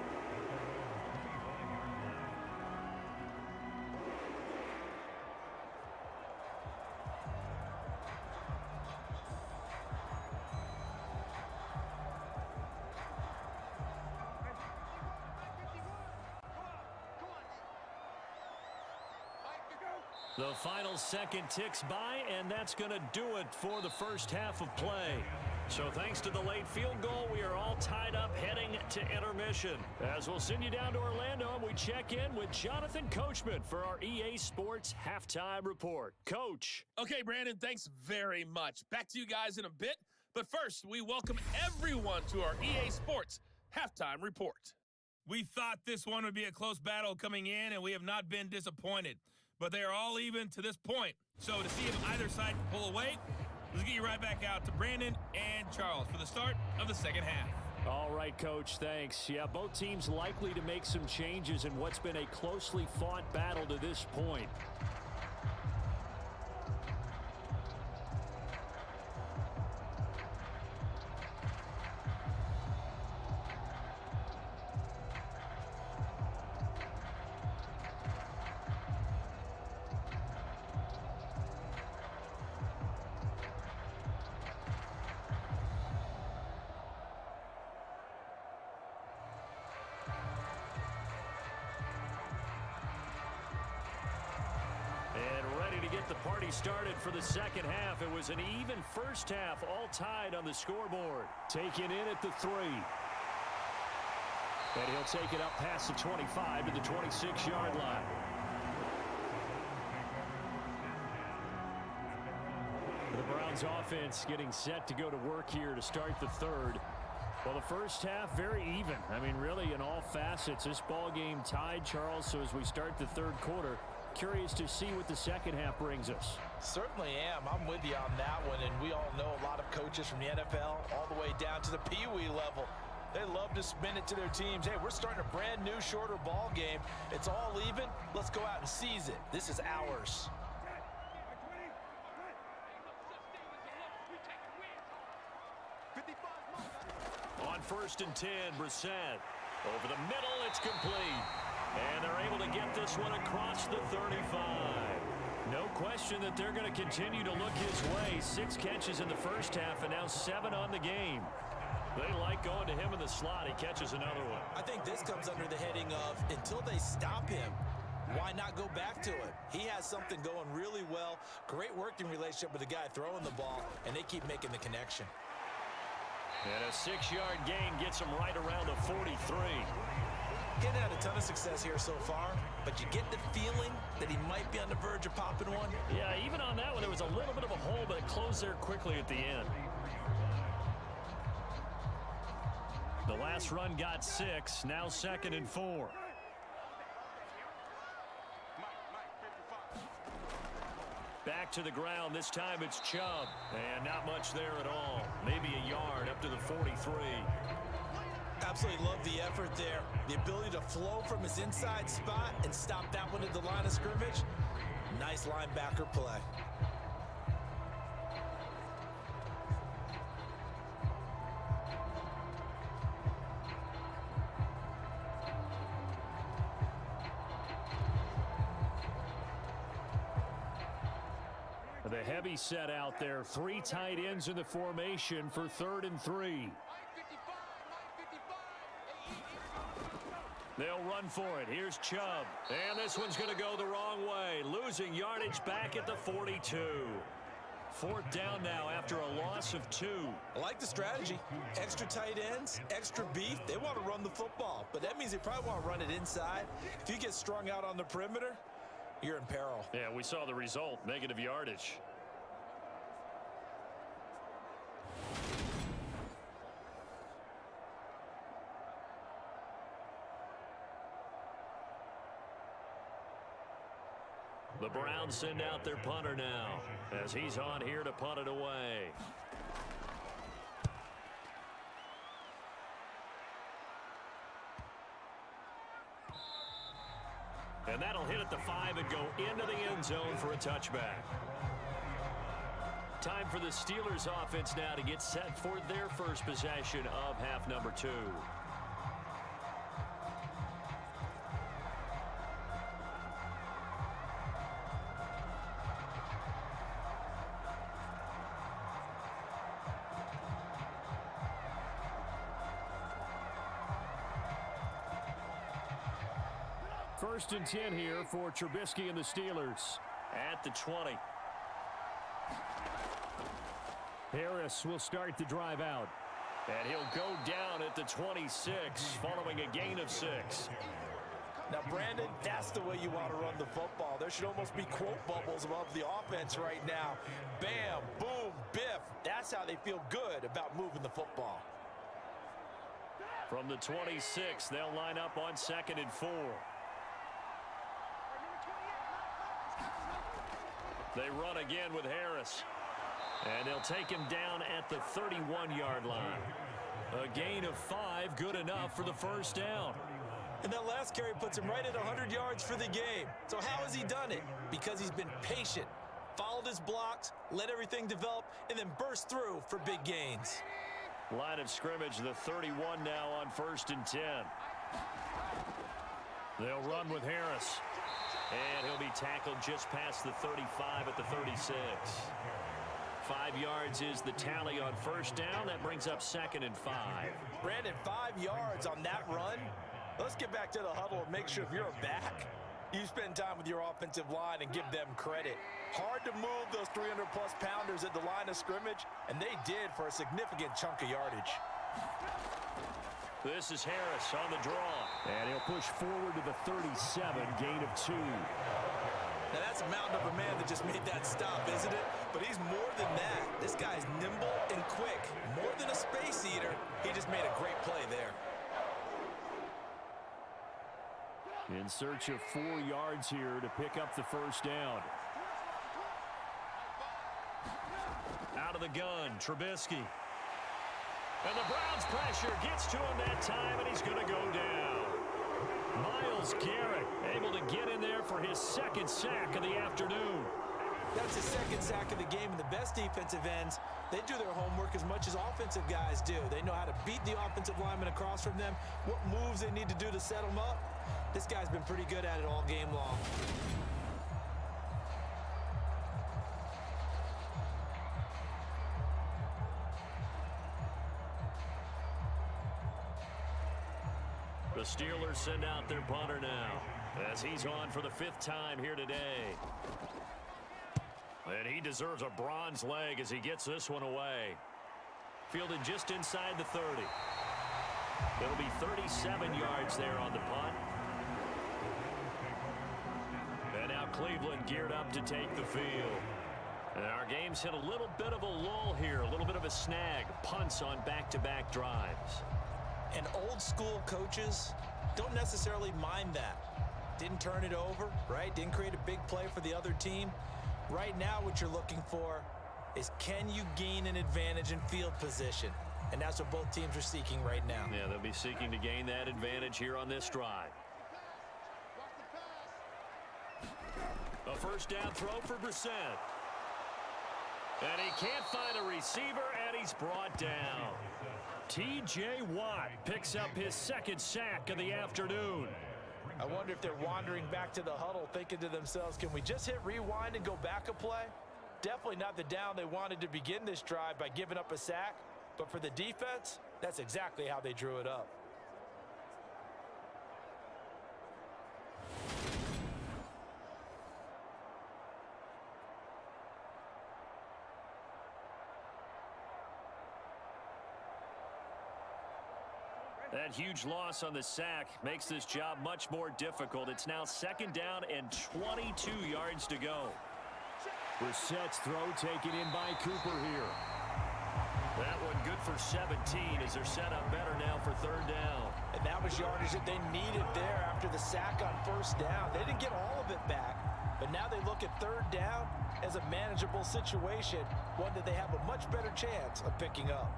The final second ticks by, and that's going to do it for the first half of play. So thanks to the late field goal, we are all tied up heading to intermission. As we'll send you down to Orlando, and we check in with Jonathan Coachman for our EA Sports Halftime Report. Coach. Okay, Brandon, thanks very much. Back to you guys in a bit. But first, we welcome everyone to our EA Sports Halftime Report. We thought this one would be a close battle coming in, and we have not been disappointed. But they are all even to this point. So to see if either side can pull away, let's get you right back out to Brandon and Charles for the start of the second half. All right, Coach, thanks. Yeah, both teams likely to make some changes in what's been a closely fought battle to this point. The party started for the second half. It was an even first half, all tied on the scoreboard. Taken in at the 3. And he'll take it up past the 25 to the 26-yard line. The Browns offense getting set to go to work here to start the third. Well, the first half, very even. I mean, really, in all facets, this ball game tied, Charles. So as we start the third quarter, curious to see what the second half brings us. Certainly am. I'm with you on that one, and we all know a lot of coaches from the NFL all the way down to the Pee-wee level. They love to spin it to their teams. Hey, we're starting a brand new, shorter ball game. It's all even. Let's go out and seize it. This is ours. On 1st and 10, Brissett. Over the middle, it's complete. And they're able to get this one across the 35. No question that they're going to continue to look his way. 6 catches in the first half and now 7 on the game. They like going to him in the slot. He catches another one. I think this comes under the heading of until they stop him, why not go back to it? He has something going really well. Great working relationship with the guy throwing the ball, and they keep making the connection. And a 6-yard gain gets him right around the 43. Getting had a ton of success here so far, but you get the feeling that he might be on the verge of popping one. Yeah, even on that one, there was a little bit of a hole, but it closed there quickly at the end. The last run got 6, now 2nd and 4. Back to the ground. This time it's Chubb. And not much there at all. Maybe a yard up to the 43. Absolutely love the effort there. The ability to flow from his inside spot and stop that one at the line of scrimmage. Nice linebacker play. The heavy set out there. 3 tight ends in the formation for 3rd and 3. They'll run for it. Here's Chubb. And this one's going to go the wrong way. Losing yardage back at the 42. 4th down now after a loss of 2. I like the strategy. Extra tight ends, extra beef. They want to run the football, but that means they probably want to run it inside. If you get strung out on the perimeter, you're in peril. Yeah, we saw the result. Negative yardage. The Browns send out their punter now as he's on here to punt it away. And that'll hit at the 5 and go into the end zone for a touchback. Time for the Steelers offense now to get set for their first possession of half number 2. First and 10 here for Trubisky and the Steelers. at the 20. Harris will start the drive out. And he'll go down at the 26 following a gain of 6. Now, Brandon, that's the way you want to run the football. There should almost be quote bubbles above the offense right now. Bam, boom, biff. That's how they feel good about moving the football. From the 26, they'll line up on 2nd and 4. They run again with Harris. And they'll take him down at the 31-yard line. A gain of 5, good enough for the first down. And that last carry puts him right at 100 yards for the game. So how has he done it? Because he's been patient, followed his blocks, let everything develop, and then burst through for big gains. Line of scrimmage, the 31 now on 1st and 10. They'll run with Harris. And he'll be tackled just past the 35 at the 36. 5 yards is the tally on 1st down. That brings up 2nd and 5. Brandon, 5 yards on that run. Let's get back to the huddle and make sure if you're a back, you spend time with your offensive line and give them credit. Hard to move those 300-plus pounders at the line of scrimmage, and they did for a significant chunk of yardage. This is Harris on the draw. And he'll push forward to the 37, gain of 2. Now, that's a mountain of a man that just made that stop, isn't it? But he's more than that. This guy's nimble and quick. More than a space eater, he just made a great play there. In search of 4 yards here to pick up the first down. Out of the gun, Trubisky. And the Browns' pressure gets to him that time, and he's going to go down. Myles Garrett able to get in there for his 2nd sack of the afternoon. That's his 2nd sack of the game, and the best defensive ends, they do their homework as much as offensive guys do. They know how to beat the offensive lineman across from them, what moves they need to do to set them up. This guy's been pretty good at it all game long. The Steelers send out their punter now as he's on for the 5th time here today. And he deserves a bronze leg as he gets this one away. Fielded just inside the 30. It'll be 37 yards there on the punt. And now Cleveland geared up to take the field. And our game's hit a little bit of a lull here, a little bit of a snag. Punts on back-to-back drives. And old-school coaches don't necessarily mind that. Didn't turn it over, right? Didn't create a big play for the other team. Right now, what you're looking for is can you gain an advantage in field position? And that's what both teams are seeking right now. Yeah, they'll be seeking to gain that advantage here on this drive. A first down throw for Brissett. And he can't find a receiver, and he's brought down. T.J. Watt picks up his 2nd sack of the afternoon. I wonder if they're wandering back to the huddle thinking to themselves, can we just hit rewind and go back a play? Definitely not the down they wanted to begin this drive by giving up a sack. But for the defense, that's exactly how they drew it up. That huge loss on the sack makes this job much more difficult. It's now 2nd down and 22 yards to go. Brissett's throw taken in by Cooper here. That one good for 17 as they're set up better now for 3rd down. And that was yardage that they needed there after the sack on 1st down. They didn't get all of it back, but now they look at 3rd down as a manageable situation, one that they have a much better chance of picking up.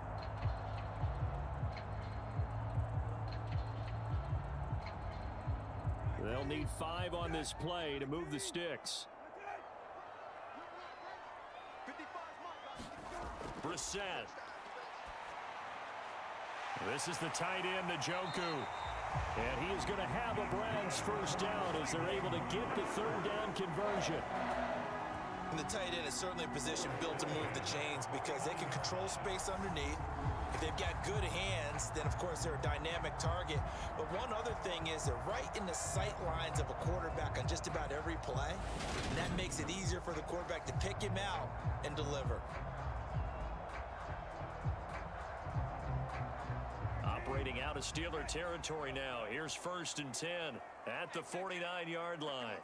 They'll need 5 on this play to move the sticks. Brissett. This is the tight end, Njoku. And he is going to have a Browns first down as they're able to get the 3rd down conversion. And the tight end is certainly a position built to move the chains because they can control space underneath. If they've got good hands, then of course they're a dynamic target. But one other thing is they're right in the sight lines of a quarterback on just about every play. And that makes it easier for the quarterback to pick him out and deliver. Operating out of Steeler territory now. Here's 1st and 10 at the 49-yard line.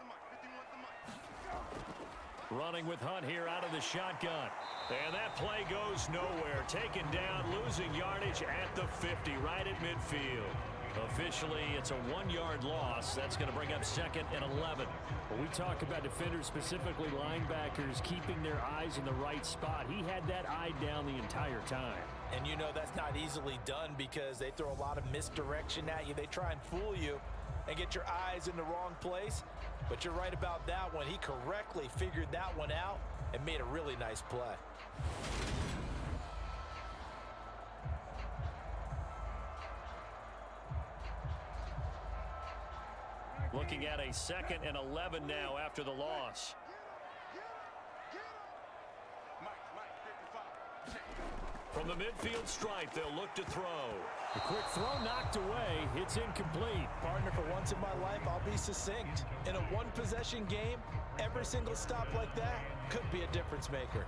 Running with Hunt here out of the shotgun. And that play goes nowhere. Taken down, losing yardage at the 50, right at midfield. Officially, it's a 1-yard loss. That's going to bring up 2nd and 11. When we talk about defenders, specifically linebackers, keeping their eyes in the right spot, he had that eye down the entire time. And you know that's not easily done because they throw a lot of misdirection at you. They try and fool you and get your eyes in the wrong place. But you're right about that one. He correctly figured that one out and made a really nice play. Looking at a 2nd and 11 now after the loss. From the midfield stripe, they'll look to throw. The quick throw knocked away. It's incomplete. Partner, for once in my life, I'll be succinct. In a one-possession game, every single stop like that could be a difference maker.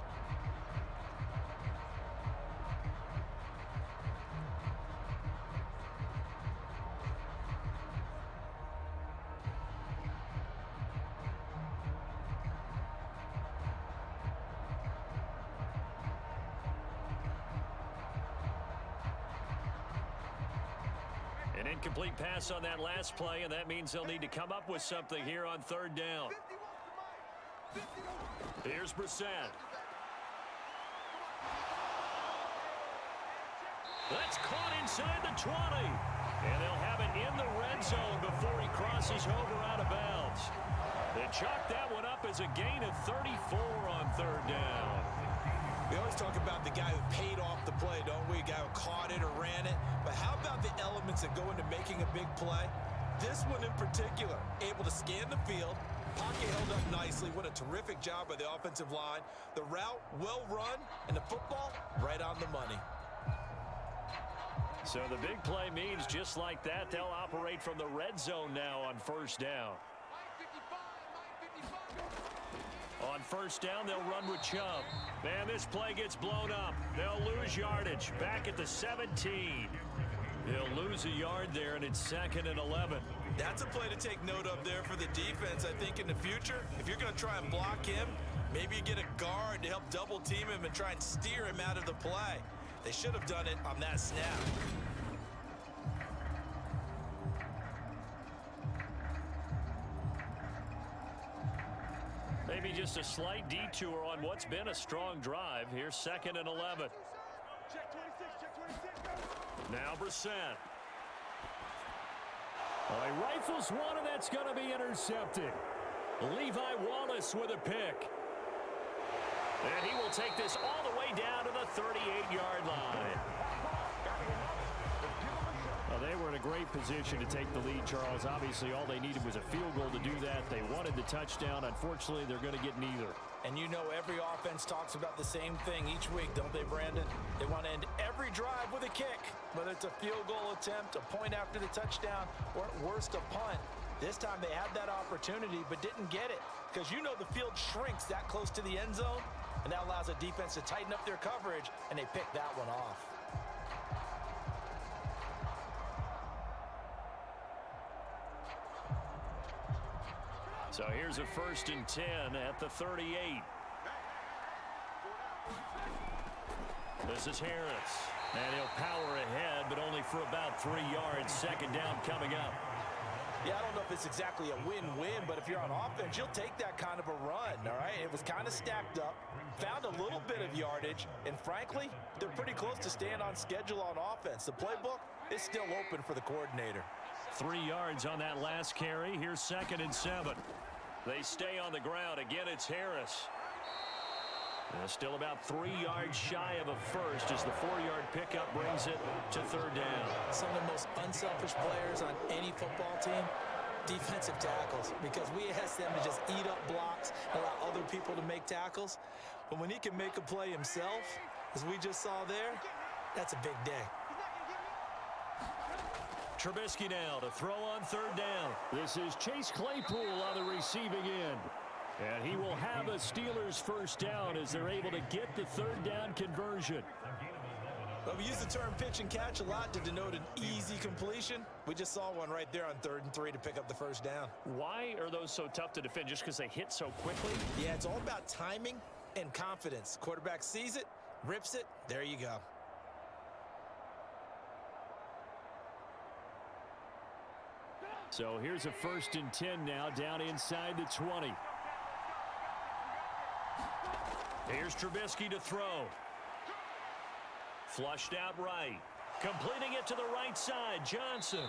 An incomplete pass on that last play, and that means they'll need to come up with something here on 3rd down. Here's Brissett. That's caught inside the 20. And they'll have it in the red zone before he crosses over out of bounds. They chalk that one up as a gain of 34 on 3rd down. We always talk about the guy who paid off the play, don't we? A guy who caught it or ran it. But how about the elements that go into making a big play? This one in particular, able to scan the field, pocket held up nicely. What a terrific job by the offensive line. The route, well run, and the football, right on the money. So the big play means just like that, they'll operate from the red zone now on 1st down. On 1st down, they'll run with Chubb. Man, this play gets blown up. They'll lose yardage. Back at the 17. They'll lose a yard there, and it's 2nd and 11. That's a play to take note of there for the defense, I think, in the future. If you're going to try and block him, maybe you get a guard to help double team him and try and steer him out of the play. They should have done it on that snap. Maybe just a slight detour on what's been a strong drive. Here's 2nd and 11. Now Brissett. He rifles one, and that's going to be intercepted. Levi Wallace with a pick. And he will take this all the way down to the 38-yard line. Well, they were in a great position to take the lead, Charles. Obviously, all they needed was a field goal to do that. They wanted the touchdown. Unfortunately, they're going to get neither. And you know every offense talks about the same thing each week, don't they, Brandon? They want to end every drive with a kick, whether it's a field goal attempt, a point after the touchdown, or at worst, a punt. This time they had that opportunity but didn't get it because you know the field shrinks that close to the end zone, and that allows a defense to tighten up their coverage, and they pick that one off. So here's a 1st and 10 at the 38. This is Harris. And he'll power ahead, but only for about 3 yards. 2nd down coming up. Yeah, I don't know if it's exactly a win-win, but if you're on offense, you'll take that kind of a run, all right? It was kind of stacked up, found a little bit of yardage, and frankly, they're pretty close to staying on schedule on offense. The playbook is still open for the coordinator. 3 yards on that last carry. Here's 2nd and 7. They stay on the ground. Again, it's Harris. Still about 3 yards shy of a first as the 4-yard pickup brings it to 3rd down. Some of the most unselfish players on any football team defensive tackles, because we ask them to just eat up blocks, allow other people to make tackles. But when he can make a play himself, as we just saw there, that's a big day. Trubisky now to throw on third down. This is Chase Claypool on the receiving end. And he will have a Steelers first down as they're able to get the third down conversion. But we use the term pitch and catch a lot to denote an easy completion. We just saw one right there on 3rd and 3 to pick up the first down. Why are those so tough to defend? Just because they hit so quickly? Yeah, it's all about timing and confidence. Quarterback sees it, rips it, there you go. So here's a 1st and 10 now, down inside the 20. Here's Trubisky to throw. Flushed out right. Completing it to the right side, Johnson.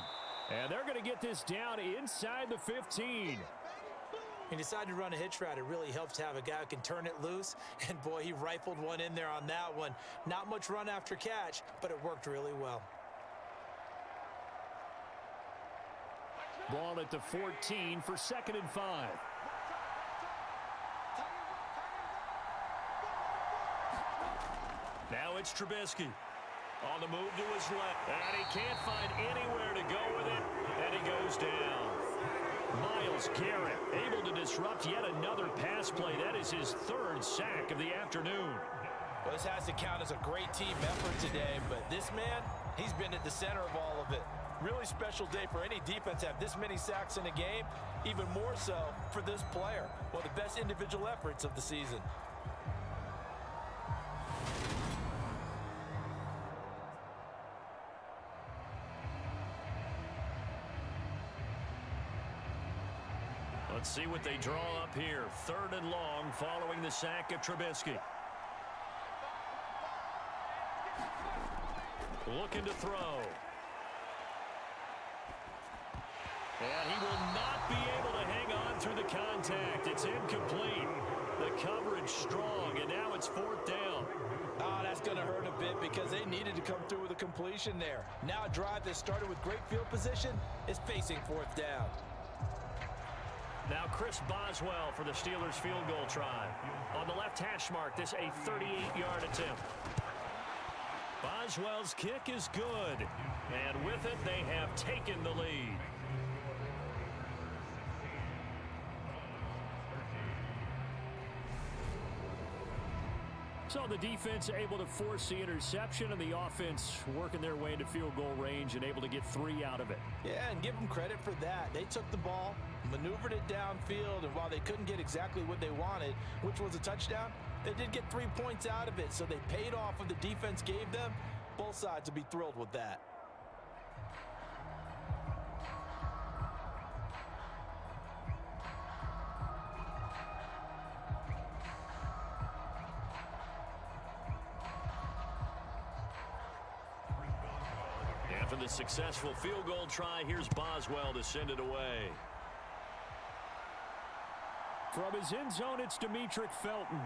And they're going to get this down inside the 15. He decided to run a hitch route. It really helps to have a guy who can turn it loose. And, boy, he rifled one in there on that one. Not much run after catch, but it worked really well. Ball at the 14 for 2nd and 5. Now it's Trubisky. On the move to his left. And he can't find anywhere to go with it. And he goes down. Myles Garrett able to disrupt yet another pass play. That is his 3rd sack of the afternoon. Well, this has to count as a great team effort today, but this man, he's been at the center of all of it. Really special day for any defense to have this many sacks in a game, even more so for this player. One of the best individual efforts of the season. Let's see what they draw up here. 3rd and long following the sack of Trubisky. Looking to throw. And he will not be able to hang on through the contact. It's incomplete. The coverage strong, and now it's 4th down. Oh, that's going to hurt a bit because they needed to come through with a completion there. Now a drive that started with great field position is facing 4th down. Now Chris Boswell for the Steelers field goal try. On the left hash mark, this a 38-yard attempt. Boswell's kick is good. And with it, they have taken the lead. So the defense able to force the interception, and the offense working their way into field goal range and able to get 3 out of it. Yeah, and give them credit for that. They took the ball, maneuvered it downfield, and while they couldn't get exactly what they wanted, which was a touchdown, they did get 3 points out of it, so they paid off what the defense gave them. Both sides would be thrilled with that. After the successful field goal try, here's Boswell to send it away. From his end zone, it's Demetric Felton.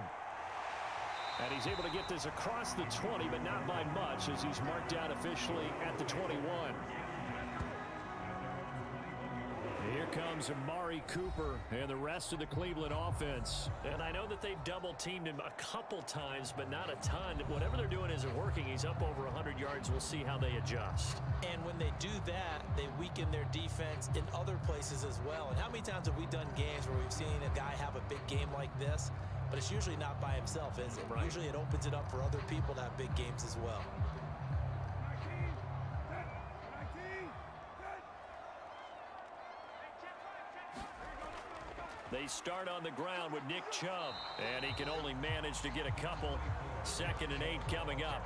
And he's able to get this across the 20, but not by much, as he's marked out officially at the 21. Here comes Amari Cooper and the rest of the Cleveland offense. And I know that they've double-teamed him a couple times, but not a ton. Whatever they're doing isn't working. He's up over 100 yards. We'll see how they adjust. And when they do that, they weaken their defense in other places as well. And how many times have we done games where we've seen a guy have a big game like this? But it's usually not by himself, is it? Right. Usually it opens it up for other people to have big games as well. They start on the ground with Nick Chubb, and he can only manage to get a couple. 2nd and 8 coming up.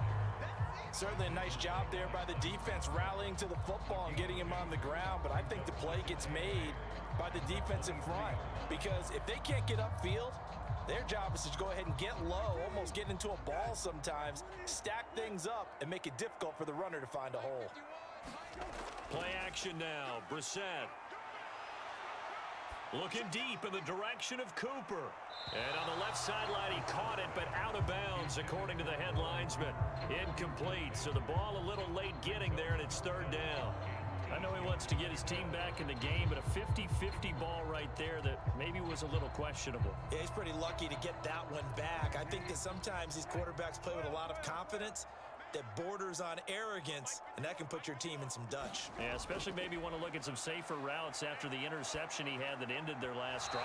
Certainly a nice job there by the defense rallying to the football and getting him on the ground, but I think the play gets made by the defense in front, because if they can't get upfield, their job is to go ahead and get low, almost get into a ball sometimes, stack things up, and make it difficult for the runner to find a hole. Play action now. Brissett. Looking deep in the direction of Cooper. And on the left sideline, he caught it, but out of bounds, according to the head linesman. Incomplete, so the ball a little late getting there, and it's 3rd down. I know he wants to get his team back in the game, but a 50-50 ball right there that maybe was a little questionable. Yeah, he's pretty lucky to get that one back. I think that sometimes these quarterbacks play with a lot of confidence that borders on arrogance, and that can put your team in some Dutch. Yeah, especially maybe want to look at some safer routes after the interception he had that ended their last drive.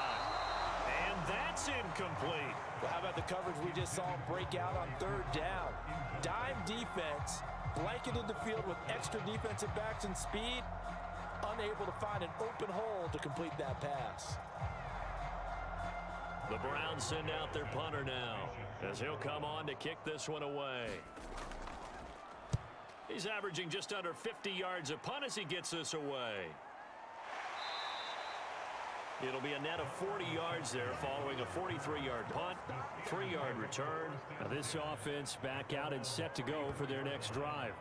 And that's incomplete. Well, how about the coverage we just saw him break out on third down? Dime defense, blanketed the field with extra defensive backs and speed, unable to find an open hole to complete that pass. The Browns send out their punter now, as he'll come on to kick this one away. He's averaging just under 50 yards a punt as he gets this away. It'll be a net of 40 yards there following a 43-yard punt, 3-yard return. Now this offense back out and set to go for their next drive.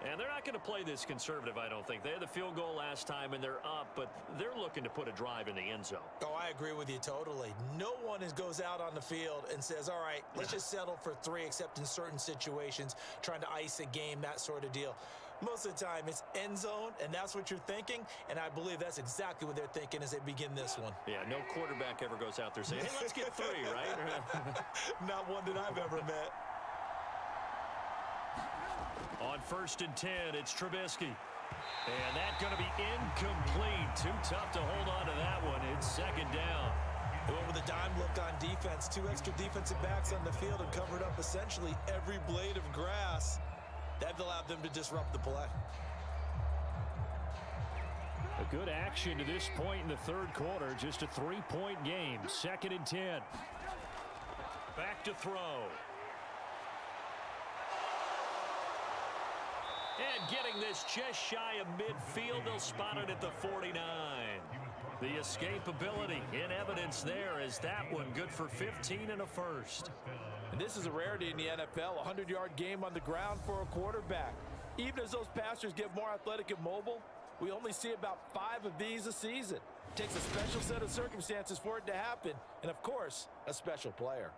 And they're not going to play this conservative, I don't think. They had the field goal last time, and they're up, but they're looking to put a drive in the end zone. Oh, I agree with you totally. No one goes out on the field and says, all right, let's just settle for 3, except in certain situations, trying to ice a game, that sort of deal. Most of the time, it's end zone, and that's what you're thinking, and I believe that's exactly what they're thinking as they begin this one. Yeah, no quarterback ever goes out there saying, hey, let's get 3, right? Not one that I've ever met. On 1st and 10, it's Trubisky. And that's going to be incomplete. Too tough to hold on to that one. It's 2nd down. They went with a dime look on defense. 2 extra defensive backs on the field and covered up essentially every blade of grass. That allowed them to disrupt the play. A good action to this point in the 3rd quarter. Just a 3-point game. 2nd and 10. Back to throw. And getting this just shy of midfield, they'll spot it at the 49. The escapability in evidence there as that one good for 15 and a first. And this is a rarity in the NFL, a 100-yard game on the ground for a quarterback. Even as those passers get more athletic and mobile, we only see about 5 of these a season. It takes a special set of circumstances for it to happen, and of course, a special player.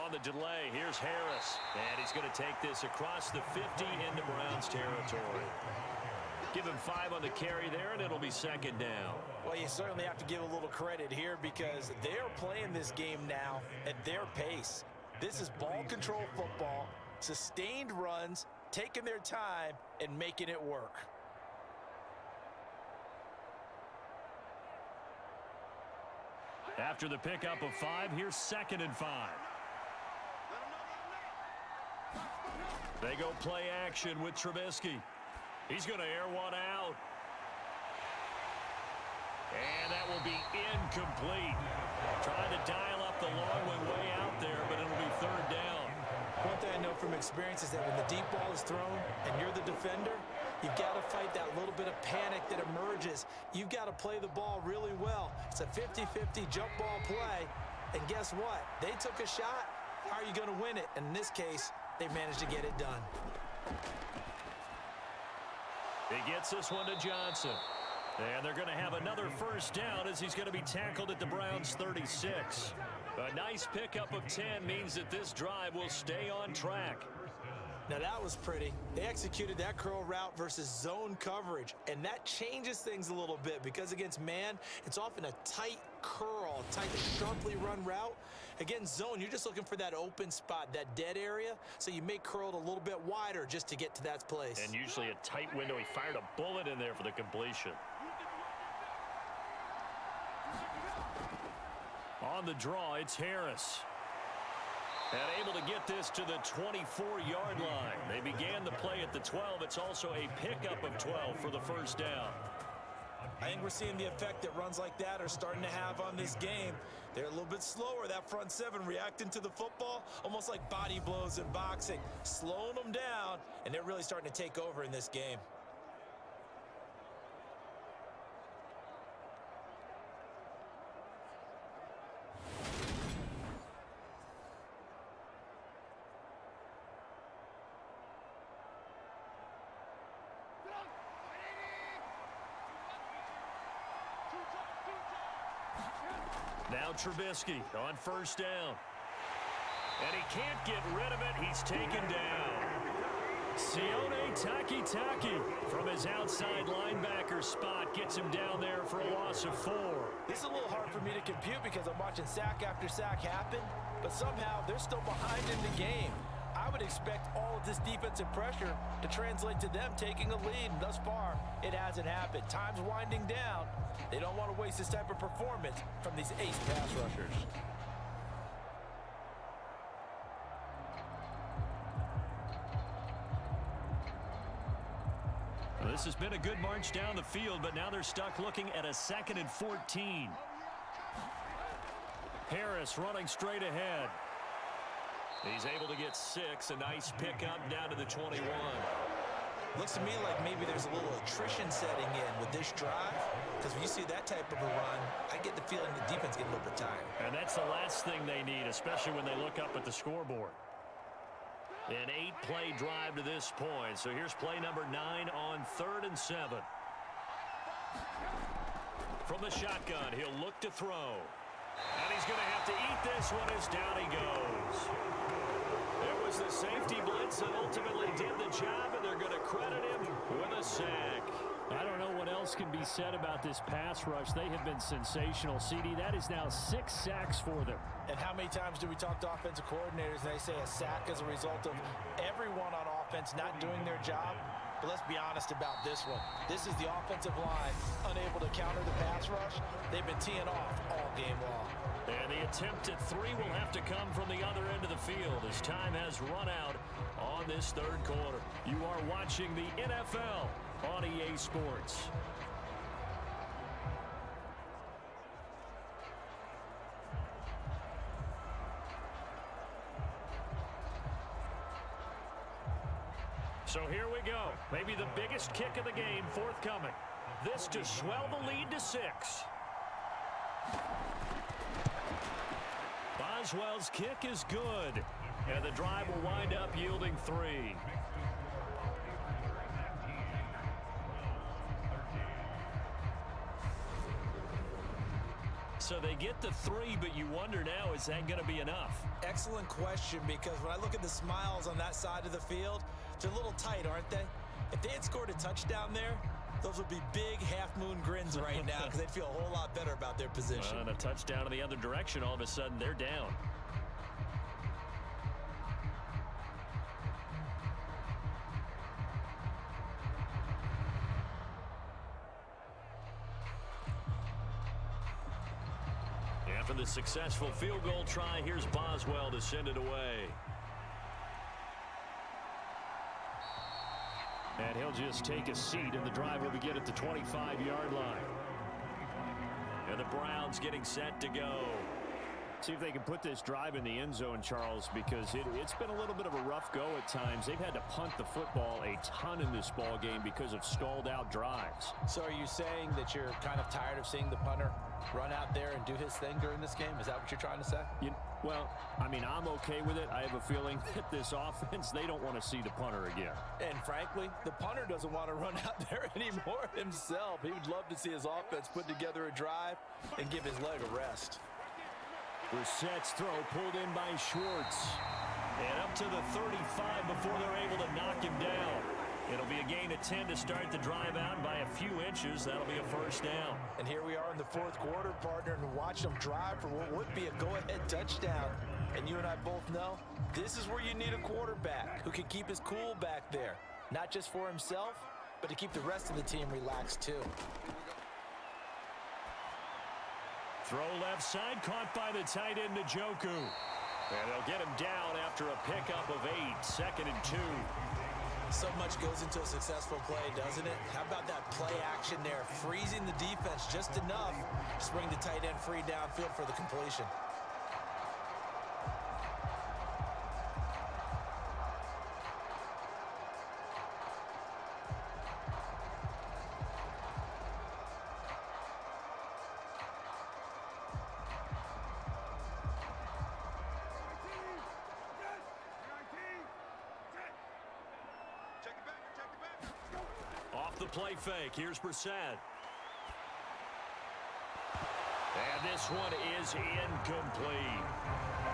On the delay, here's Harris. And he's going to take this across the 50 into Browns territory. Give him 5 on the carry there, and it'll be 2nd down. Well, you certainly have to give a little credit here because they're playing this game now at their pace. This is ball control football, sustained runs, taking their time, and making it work. After the pickup of 5, here's 2nd and 5. They go play action with Trubisky. He's going to air one out. And that will be incomplete. Trying to dial up the long one way out there, but it'll be 3rd down. One thing I know from experience is that when the deep ball is thrown and you're the defender, you've got to fight that little bit of panic that emerges. You've got to play the ball really well. It's a 50-50 jump ball play. And guess what? They took a shot. How are you going to win it? And in this case, they managed to get it done. He gets this one to Johnson. And they're going to have another 1st down as he's going to be tackled at the Browns' 36. A nice pickup of 10 means that this drive will stay on track. Now that was pretty. They executed that curl route versus zone coverage, and that changes things a little bit because against man, it's often a tight curl, tight, sharply run route. Against zone, you're just looking for that open spot, that dead area, so you may curl it a little bit wider just to get to that place. And usually a tight window. He fired a bullet in there for the completion. On the draw, it's Harris. And able to get this to the 24-yard line. They began the play at the 12. It's also a pickup of 12 for the 1st down. I think we're seeing the effect that runs like that are starting to have on this game. They're a little bit slower, that front 7 reacting to the football, almost like body blows in boxing, slowing them down, and they're really starting to take over in this game. Now Trubisky on first down. And he can't get rid of it. He's taken down. Sione Takitaki from his outside linebacker spot gets him down there for a loss of 4. This is a little hard for me to compute because I'm watching sack after sack happen, but somehow they're still behind in the game. I would expect all of this defensive pressure to translate to them taking a lead. And thus far, it hasn't happened. Time's winding down. They don't want to waste this type of performance from these ace pass rushers. Well, this has been a good march down the field, but now they're stuck looking at a 2nd and 14. Harris running straight ahead. He's able to get 6. A nice pickup down to the 21. Looks to me like maybe there's a little attrition setting in with this drive, because when you see that type of a run, I get the feeling the defense getting a little bit tired. And that's the last thing they need, especially when they look up at the scoreboard. An 8-play drive to this point. So here's play number 9 on 3rd and 7. From the shotgun, he'll look to throw. And he's going to have to eat this one as down he goes. It was the safety blitz that ultimately did the job, and they're going to credit him with a sack. I don't know what else can be said about this pass rush. They have been sensational. CD, that is now 6 sacks for them. And how many times do we talk to offensive coordinators and they say a sack as a result of everyone on offense not doing their job? But let's be honest about this one. This is the offensive line unable to counter the pass rush. They've been teeing off all game long. And the attempt at 3 will have to come from the other end of the field as time has run out on this 3rd quarter. You are watching the NFL on EA Sports. So here we go. Maybe the biggest kick of the game forthcoming. This to swell the lead to 6. Boswell's kick is good. And the drive will wind up yielding 3. So they get the 3, but you wonder now, is that going to be enough? Excellent question, because when I look at the smiles on that side of the field, they're a little tight, aren't they? If they had scored a touchdown there, those would be big half-moon grins right now because they'd feel a whole lot better about their position. And a touchdown in the other direction, all of a sudden they're down. After the successful field goal try, here's Boswell to send it away. And he'll just take a seat, and the drive will begin at the 25-yard line. And the Browns getting set to go. See if they can put this drive in the end zone, Charles, because it's been a little bit of a rough go at times. They've had to punt the football a ton in this ball game because of stalled-out drives. So are you saying that you're kind of tired of seeing the punter run out there and do his thing during this game? Is that what you're trying to say? Well, I mean, I'm okay with it. I have a feeling that this offense, they don't want to see the punter again. And frankly, the punter doesn't want to run out there anymore himself. He would love to see his offense put together a drive and give his leg a rest. Brissett's throw pulled in by Schwartz. And up to the 35 before they're able to knock him down. It'll be a gain of 10 to start the drive out by a few inches. That'll be a first down. And here we are in the 4th quarter, partner, and watch them drive for what would be a go-ahead touchdown. And you and I both know this is where you need a quarterback who can keep his cool back there. Not just for himself, but to keep the rest of the team relaxed too. Throw left side, caught by the tight end Njoku. And they'll get him down after a pickup of 8, 2nd and 2. So much goes into a successful play, doesn't it? How about that play action there? Freezing the defense just enough to bring the tight end free downfield for the completion. Off the play fake, here's Brissett. And this one is incomplete.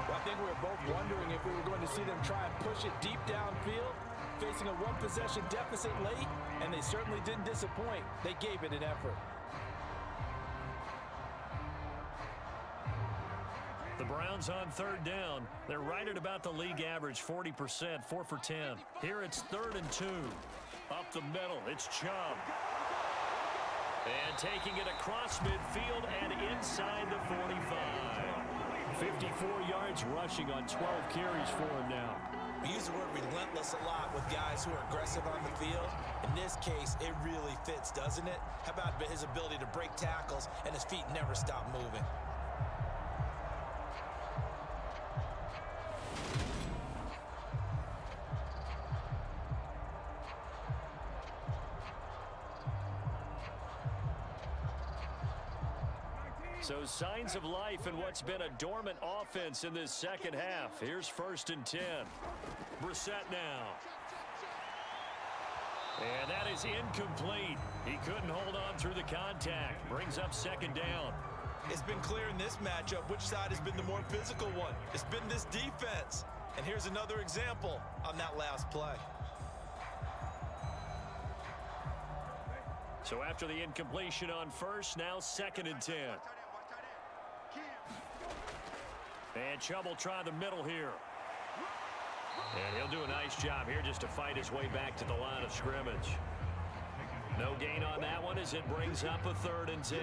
Well, I think we were both wondering if we were going to see them try and push it deep downfield, facing a one-possession deficit late, and they certainly didn't disappoint. They gave it an effort. The Browns on third down. They're right at about the league average, 40%, 4 for 10. Here it's 3rd and 2. Up the middle, it's Chubb. And taking it across midfield and inside the 45. 54 yards rushing on 12 carries for him now. We use the word relentless a lot with guys who are aggressive on the field. In this case, it really fits, doesn't it? How about his ability to break tackles and his feet never stop moving? So signs of life in what's been a dormant offense in this second half. Here's 1st and 10. Brissett now. And that is incomplete. He couldn't hold on through the contact. Brings up 2nd down. It's been clear in this matchup which side has been the more physical one. It's been this defense. And here's another example on that last play. So after the incompletion on 1st, now 2nd and 10. And Chubb will try the middle here. And he'll do a nice job here just to fight his way back to the line of scrimmage. No gain on that one as it brings up a 3rd and 10.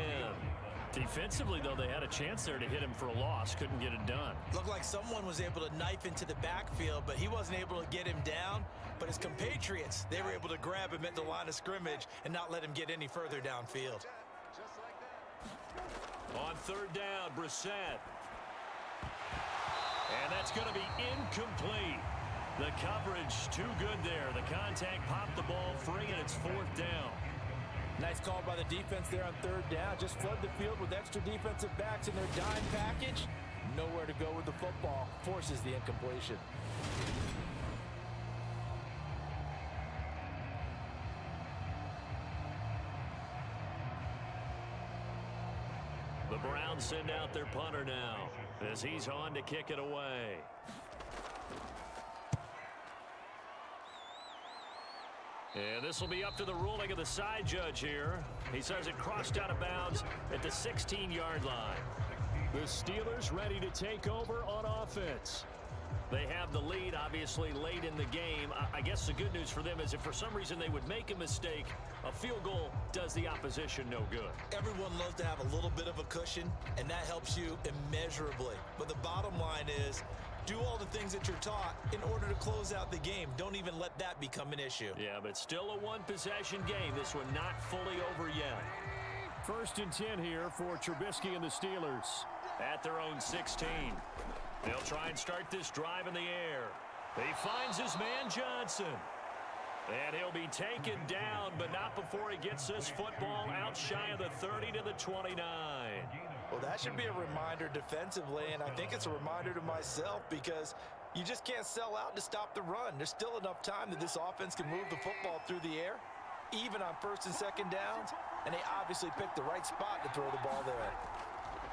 Defensively, though, they had a chance there to hit him for a loss. Couldn't get it done. Looked like someone was able to knife into the backfield, but he wasn't able to get him down. But his compatriots, they were able to grab him at the line of scrimmage and not let him get any further downfield. On 3rd down, Brissett. And that's going to be incomplete. The coverage too good there. The contact popped the ball free, and it's 4th down. Nice call by the defense there on 3rd down. Just flood the field with extra defensive backs in their dime package. Nowhere to go with the football. Forces the incompletion. The Browns send out their punter now as he's on to kick it away. And this will be up to the ruling of the side judge here. He says it crossed out of bounds at the 16-yard line. The Steelers ready to take over on offense. They have the lead, obviously, late in the game. I guess the good news for them is if for some reason they would make a mistake, a field goal does the opposition no good. Everyone loves to have a little bit of a cushion, and that helps you immeasurably. But the bottom line is, do all the things that you're taught in order to close out the game. Don't even let that become an issue. Yeah, but still a one-possession game. This one not fully over yet. 1st and 10 here for Trubisky and the Steelers at their own 16. They'll try and start this drive in the air. He finds his man Johnson. And he'll be taken down, but not before he gets this football out shy of the 30 to the 29. Well, that should be a reminder defensively, and I think it's a reminder to myself because you just can't sell out to stop the run. There's still enough time that this offense can move the football through the air, even on 1st and 2nd downs, and they obviously picked the right spot to throw the ball there.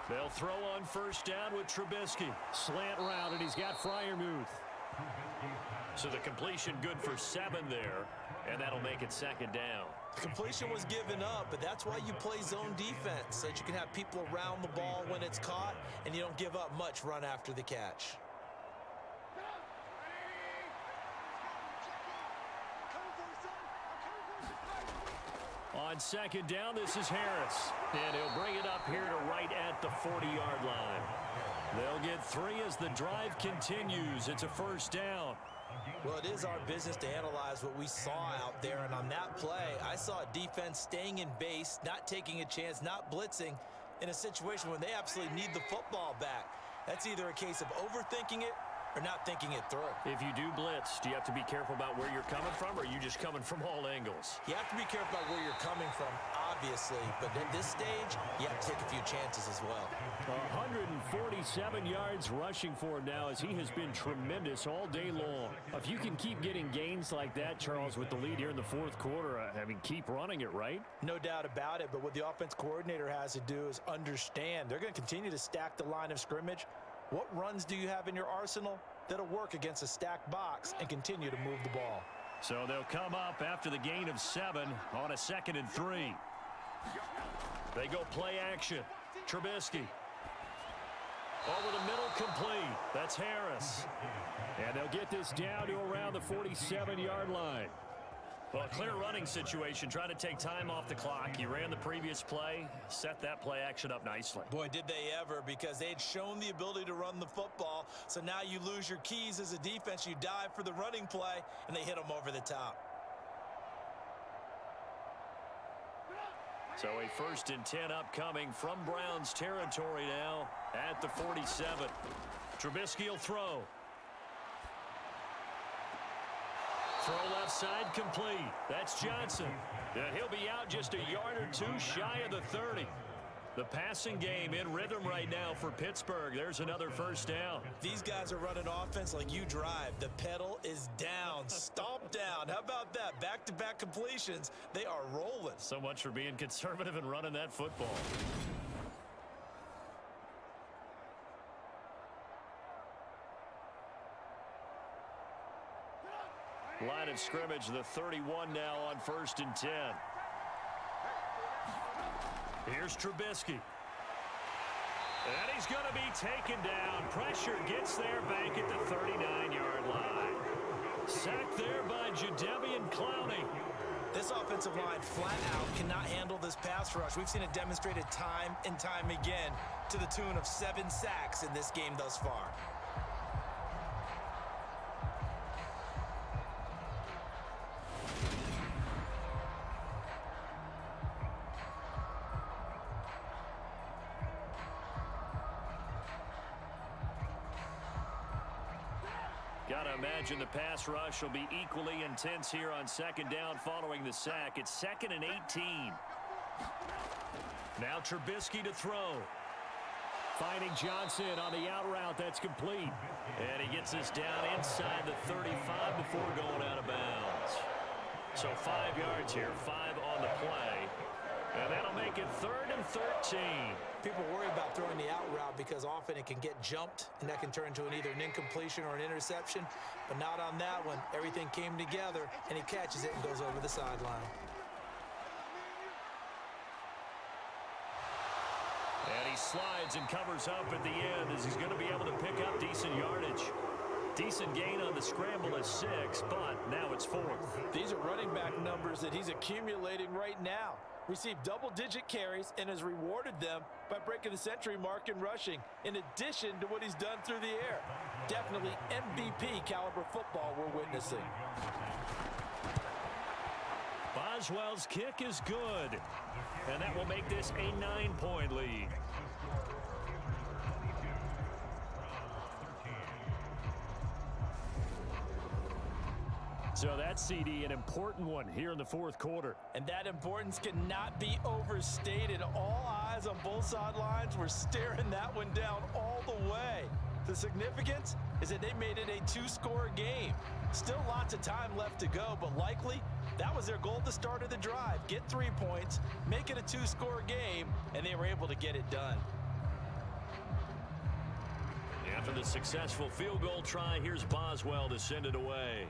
They'll throw on 1st down with Trubisky. Slant route, and he's got Freiermuth. So the completion good for 7 there, and that'll make it 2nd down. The completion was given up, but that's why you play zone defense, so that you can have people around the ball when it's caught, and you don't give up much run after the catch. On 2nd down, this is Harris. And he'll bring it up here to right at the 40-yard line. They'll get 3 as the drive continues. It's a 1st down. Well, it is our business to analyze what we saw out there, and on that play, I saw a defense staying in base, not taking a chance, not blitzing in a situation when they absolutely need the football back. That's either a case of overthinking it or not thinking it through. If you do blitz, do you have to be careful about where you're coming from, or are you just coming from all angles? You have to be careful about where you're coming from, obviously, but at this stage, you have to take a few chances as well. 147 yards rushing for him now, as he has been tremendous all day long. If you can keep getting gains like that, Charles, with the lead here in the fourth quarter, I mean, keep running it, right? No doubt about it, but what the offense coordinator has to do is understand they're going to continue to stack the line of scrimmage. What runs do you have in your arsenal that'll work against a stacked box and continue to move the ball? So they'll come up after the gain of 7 on a 2nd and 3. They go play action. Trubisky. Over the middle, complete. That's Harris. And they'll get this down to around the 47-yard line. Well, a clear running situation, trying to take time off the clock. He ran the previous play, set that play action up nicely. Boy, did they ever, because they'd shown the ability to run the football. So now you lose your keys as a defense. You dive for the running play, and they hit them over the top. So a 1st and 10 upcoming from Browns territory now at the 47. Trubisky will throw. Throw left side, complete. That's Johnson. And he'll be out just a yard or 2 shy of the 30. The passing game in rhythm right now for Pittsburgh. There's another 1st down. These guys are running offense like you drive. The pedal is down, stomp down. How about that? Back-to-back completions. They are rolling. So much for being conservative and running that football. Line of scrimmage, the 31 now on 1st and 10. Here's Trubisky. And he's going to be taken down. Pressure gets there back at the 39-yard line. Sacked there by Jadeveon Clowney. This offensive line flat out cannot handle this pass rush. We've seen it demonstrated time and time again to the tune of 7 sacks in this game thus far. Gotta imagine the pass rush will be equally intense here on 2nd down following the sack. It's 2nd and 18. Now Trubisky to throw. Finding Johnson on the out route. That's complete. And he gets this down inside the 35 before going out of bounds. So 5 yards here, 5 on the play. And that'll make it 3rd and 13. People worry about throwing the out route because often it can get jumped, and that can turn into either an incompletion or an interception. But not on that one. Everything came together, and he catches it and goes over the sideline. And he slides and covers up at the end as he's going to be able to pick up decent yardage. Decent gain on the scramble is 6, but now it's 4th. These are running back numbers that he's accumulating right now. Received double-digit carries and has rewarded them by breaking the century mark in rushing, in addition to what he's done through the air. Definitely MVP caliber football we're witnessing. Boswell's kick is good, and that will make this a 9-point lead. So that's, CD, an important one here in the 4th quarter. And that importance cannot be overstated. All eyes on both sidelines were staring that one down all the way. The significance is that they made it a 2-score game. Still lots of time left to go, but likely that was their goal at the start of the drive. Get 3 points, make it a 2-score game, and they were able to get it done. After the successful field goal try, here's Boswell to send it away.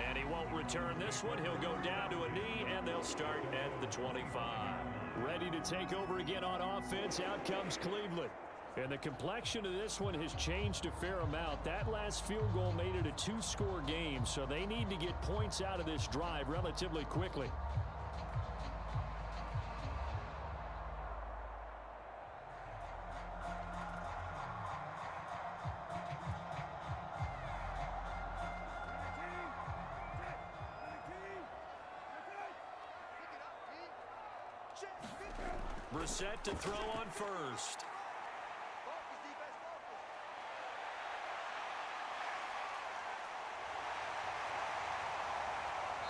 And he won't return this one. He'll go down to a knee, and they'll start at the 25. Ready to take over again on offense. Out comes Cleveland. And the complexion of this one has changed a fair amount. That last field goal made it a 2-score game, so they need to get points out of this drive relatively quickly. Brissett to throw on first.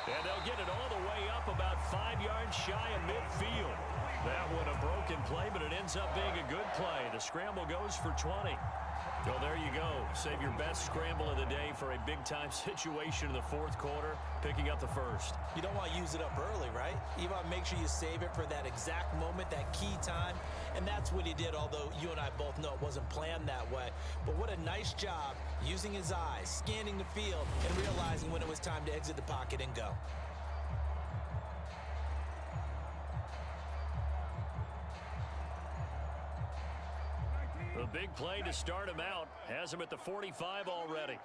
And they'll get it all the way up about 5 yards shy of midfield. That one a broken play, but it ends up being a good play. The scramble goes for 20. Well, there you go. Save your best scramble of the day for a big-time situation in the fourth quarter, picking up the first. You don't want to use it up early, right? You want to make sure you save it for that exact moment, that key time. And that's what he did, although you and I both know it wasn't planned that way. But what a nice job using his eyes, scanning the field, and realizing when it was time to exit the pocket and go. A big play to start him out. Has him at the 45 already.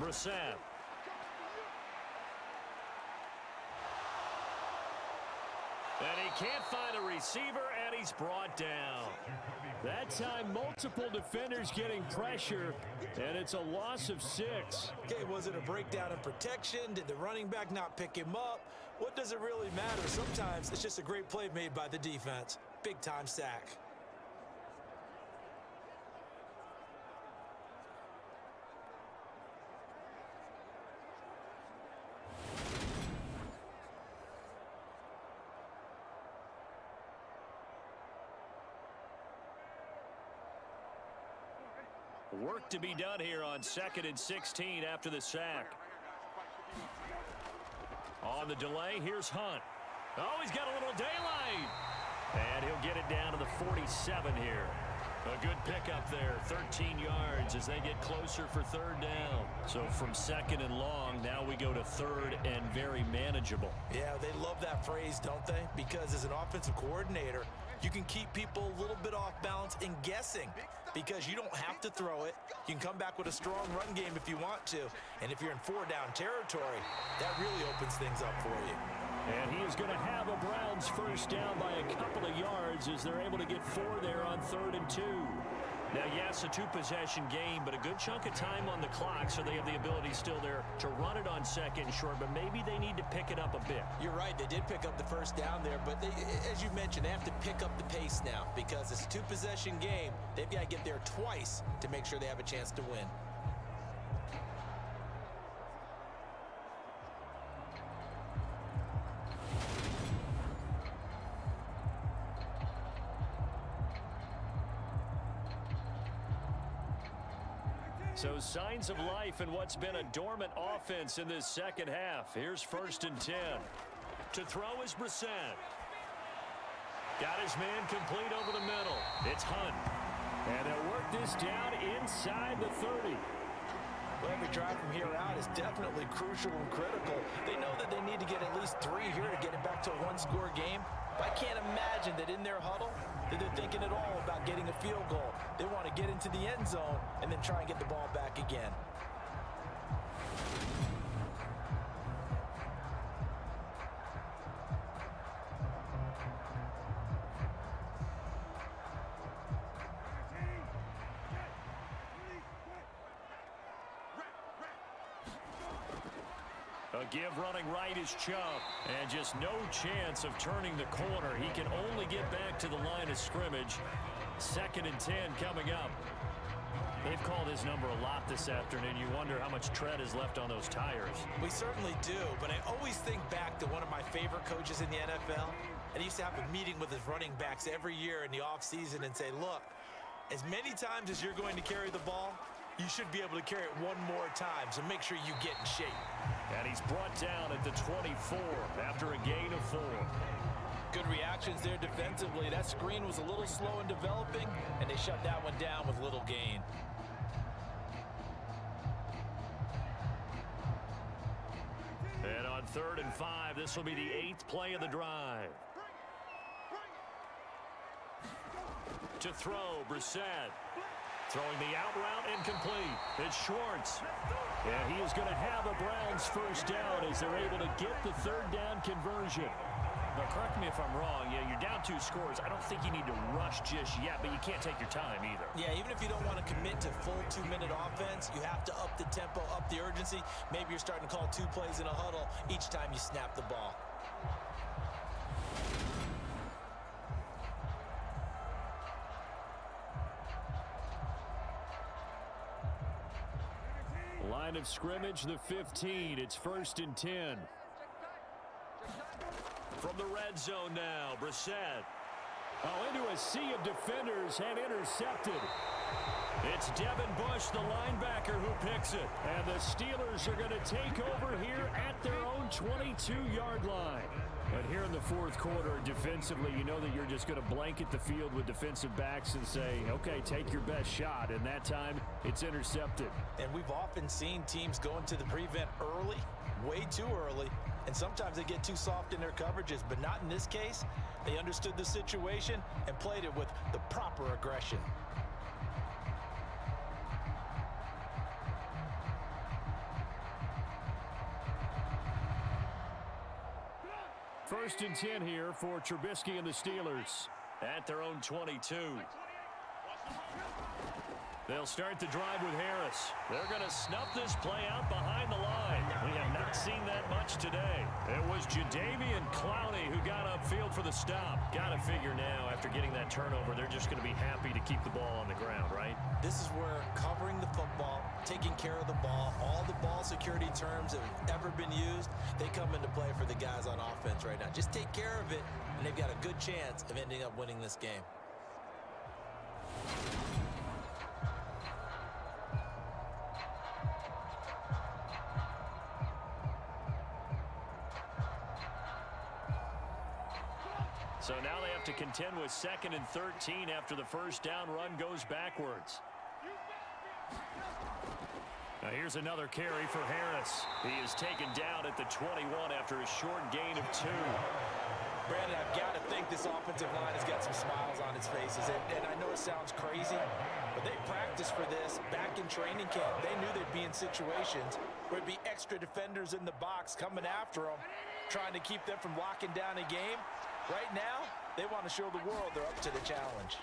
Brissett. And he can't find a receiver, and he's brought down. That time, multiple defenders getting pressure, and it's a loss of 6. Okay, was it a breakdown in protection? Did the running back not pick him up? What does it really matter? Sometimes it's just a great play made by the defense. Big-time sack. Work to be done here on 2nd and 16 after the sack. On the delay, here's Hunt. Oh, he's got a little daylight. And he'll get it down to the 47 here. A good pickup there, 13 yards as they get closer for 3rd down. So from 2nd and long, now we go to 3rd and very manageable. Yeah, they love that phrase, don't they? Because as an offensive coordinator, you can keep people a little bit off balance and guessing because you don't have to throw it. You can come back with a strong run game if you want to. And if you're in 4-down territory, that really opens things up for you. And he is going to have a Browns first down by a couple of yards as they're able to get 4 there on 3rd and 2. Now, yes, a 2-possession game, but a good chunk of time on the clock, so they have the ability still there to run it on 2nd and short, but maybe they need to pick it up a bit. You're right. They did pick up the first down there, but they, as you mentioned, they have to pick up the pace now because it's a 2-possession game. They've got to get there twice to make sure they have a chance to win. So signs of life in what's been a dormant offense in this second half. Here's 1st and 10. To throw is Brissett. Got his man complete over the middle. It's Hunt. And they'll work this down inside the 30. Well, every drive from here out is definitely crucial and critical. They know that they need to get at least 3 here to get it back to a 1-score game. But I can't imagine that in their huddle that they're thinking at all about getting a field goal. They want to get into the end zone and then try and get the ball back again. A give running right is Chubb, and just no chance of turning the corner. He can only get back to the line of scrimmage. 2nd and 10 coming up. They've called his number a lot this afternoon. You wonder how much tread is left on those tires. We certainly do, but I always think back to one of my favorite coaches in the NFL. And he used to have a meeting with his running backs every year in the offseason and say, look, as many times as you're going to carry the ball, you should be able to carry it one more time, so make sure you get in shape. And he's brought down at the 24 after a gain of 4. Good reactions there defensively. That screen was a little slow in developing, and they shut that one down with little gain. And on 3rd and 5, this will be the 8th play of the drive. To throw, Brissett. Throwing the out route incomplete. It's Schwartz. And he is going to have a Browns first down as they're able to get the 3rd down conversion. Now, correct me if I'm wrong. Yeah, you're down 2 scores. I don't think you need to rush just yet, but you can't take your time either. Yeah, even if you don't want to commit to full 2-minute offense, you have to up the tempo, up the urgency. Maybe you're starting to call 2 plays in a huddle each time you snap the ball. Line of scrimmage, the 15. It's 1st and 10. From the red zone now, Brissett. Oh, into a sea of defenders and intercepted. It's Devin Bush, the linebacker, who picks it. And the Steelers are going to take over here at their own 22-yard line. But here in the fourth quarter, defensively, you know that you're just going to blanket the field with defensive backs and say, okay, take your best shot. And that time, it's intercepted. And we've often seen teams go into the prevent early, way too early. And sometimes they get too soft in their coverages, but not in this case. They understood the situation and played it with the proper aggression. First and 10 here for Trubisky and the Steelers at their own 22. They'll start the drive with Harris. They're going to snuff this play out behind the line. We have not seen that much today. It was Jadeveon Clowney who got upfield for the stop. Got to figure now, after getting that turnover, they're just going to be happy to keep the ball on the ground, right? This is where covering the football, taking care of the ball, all the ball security terms that have ever been used, they come into play for the guys on offense right now. Just take care of it, and they've got a good chance of ending up winning this game. So now they have to contend with 2nd and 13 after the first down run goes backwards. Now here's another carry for Harris. He is taken down at the 21 after a short gain of 2. Brandon, I've got to think this offensive line has got some smiles on its faces. And I know it sounds crazy, but they practiced for this back in training camp. They knew they'd be in situations where it'd be extra defenders in the box coming after them, trying to keep them from locking down a game. Right now, they want to show the world they're up to the challenge.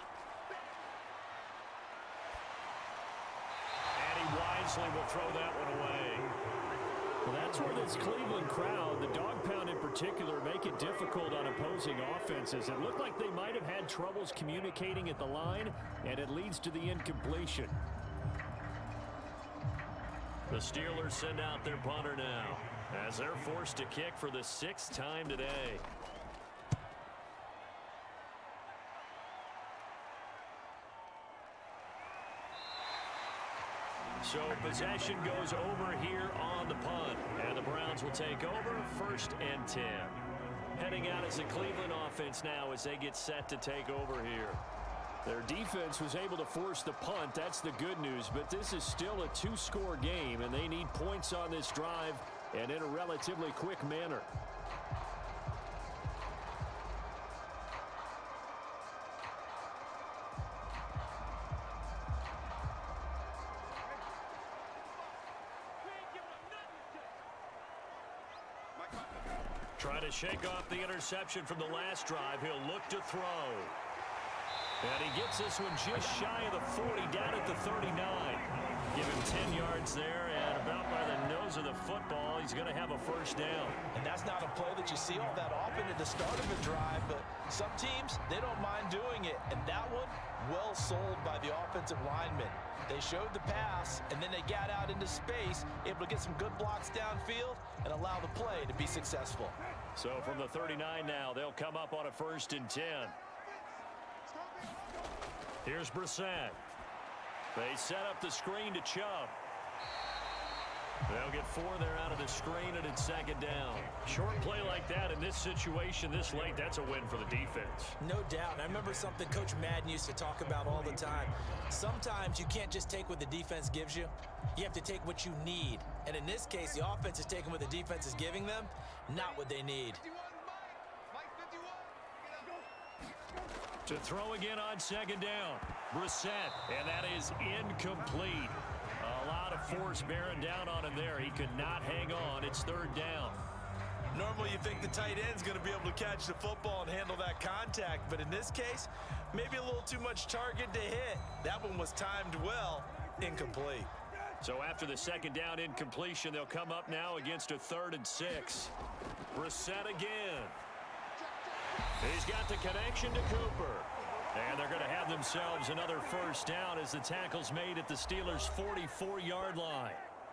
And he wisely will throw that one away. Well, that's where this Cleveland crowd, the dog pound in particular, make it difficult on opposing offenses. It looked like they might have had troubles communicating at the line, and it leads to the incompletion. The Steelers send out their punter now, as they're forced to kick for the 6th time today. So possession goes over here on the punt, and the Browns will take over 1st and 10. Heading out as the Cleveland offense now as they get set to take over here. Their defense was able to force the punt. That's the good news, but this is still a 2-score game, and they need points on this drive and in a relatively quick manner. Try to shake off the interception from the last drive. He'll look to throw. And he gets this one just shy of the 40, down at the 39. Give him 10 yards there, and about by the nose of the football, he's going to have a 1st down. And that's not a play that you see all that often at the start of a drive, but some teams, they don't mind doing it. And that one, well sold by the offensive lineman. They showed the pass, and then they got out into space, able to get some good blocks downfield and allow the play to be successful. So from the 39 now, they'll come up on a 1st and 10. Here's Brissett. They set up the screen to Chubb. They'll get 4 there out of the screen, and it's 2nd down. Short play like that in this situation this late, that's a win for the defense. No doubt. I remember something Coach Madden used to talk about all the time. Sometimes you can't just take what the defense gives you. You have to take what you need. And in this case, the offense is taking what the defense is giving them, not what they need. To throw again on 2nd down. Brissett, and that is incomplete. A lot of force bearing down on him there. He could not hang on. It's 3rd down. Normally you think the tight end's going to be able to catch the football and handle that contact, but in this case, maybe a little too much target to hit. That one was timed well, incomplete. So after the 2nd down incompletion, they'll come up now against a 3rd and 6. Brissett again. He's got the connection to Cooper. And they're going to have themselves another 1st down as the tackle's made at the Steelers' 44-yard line.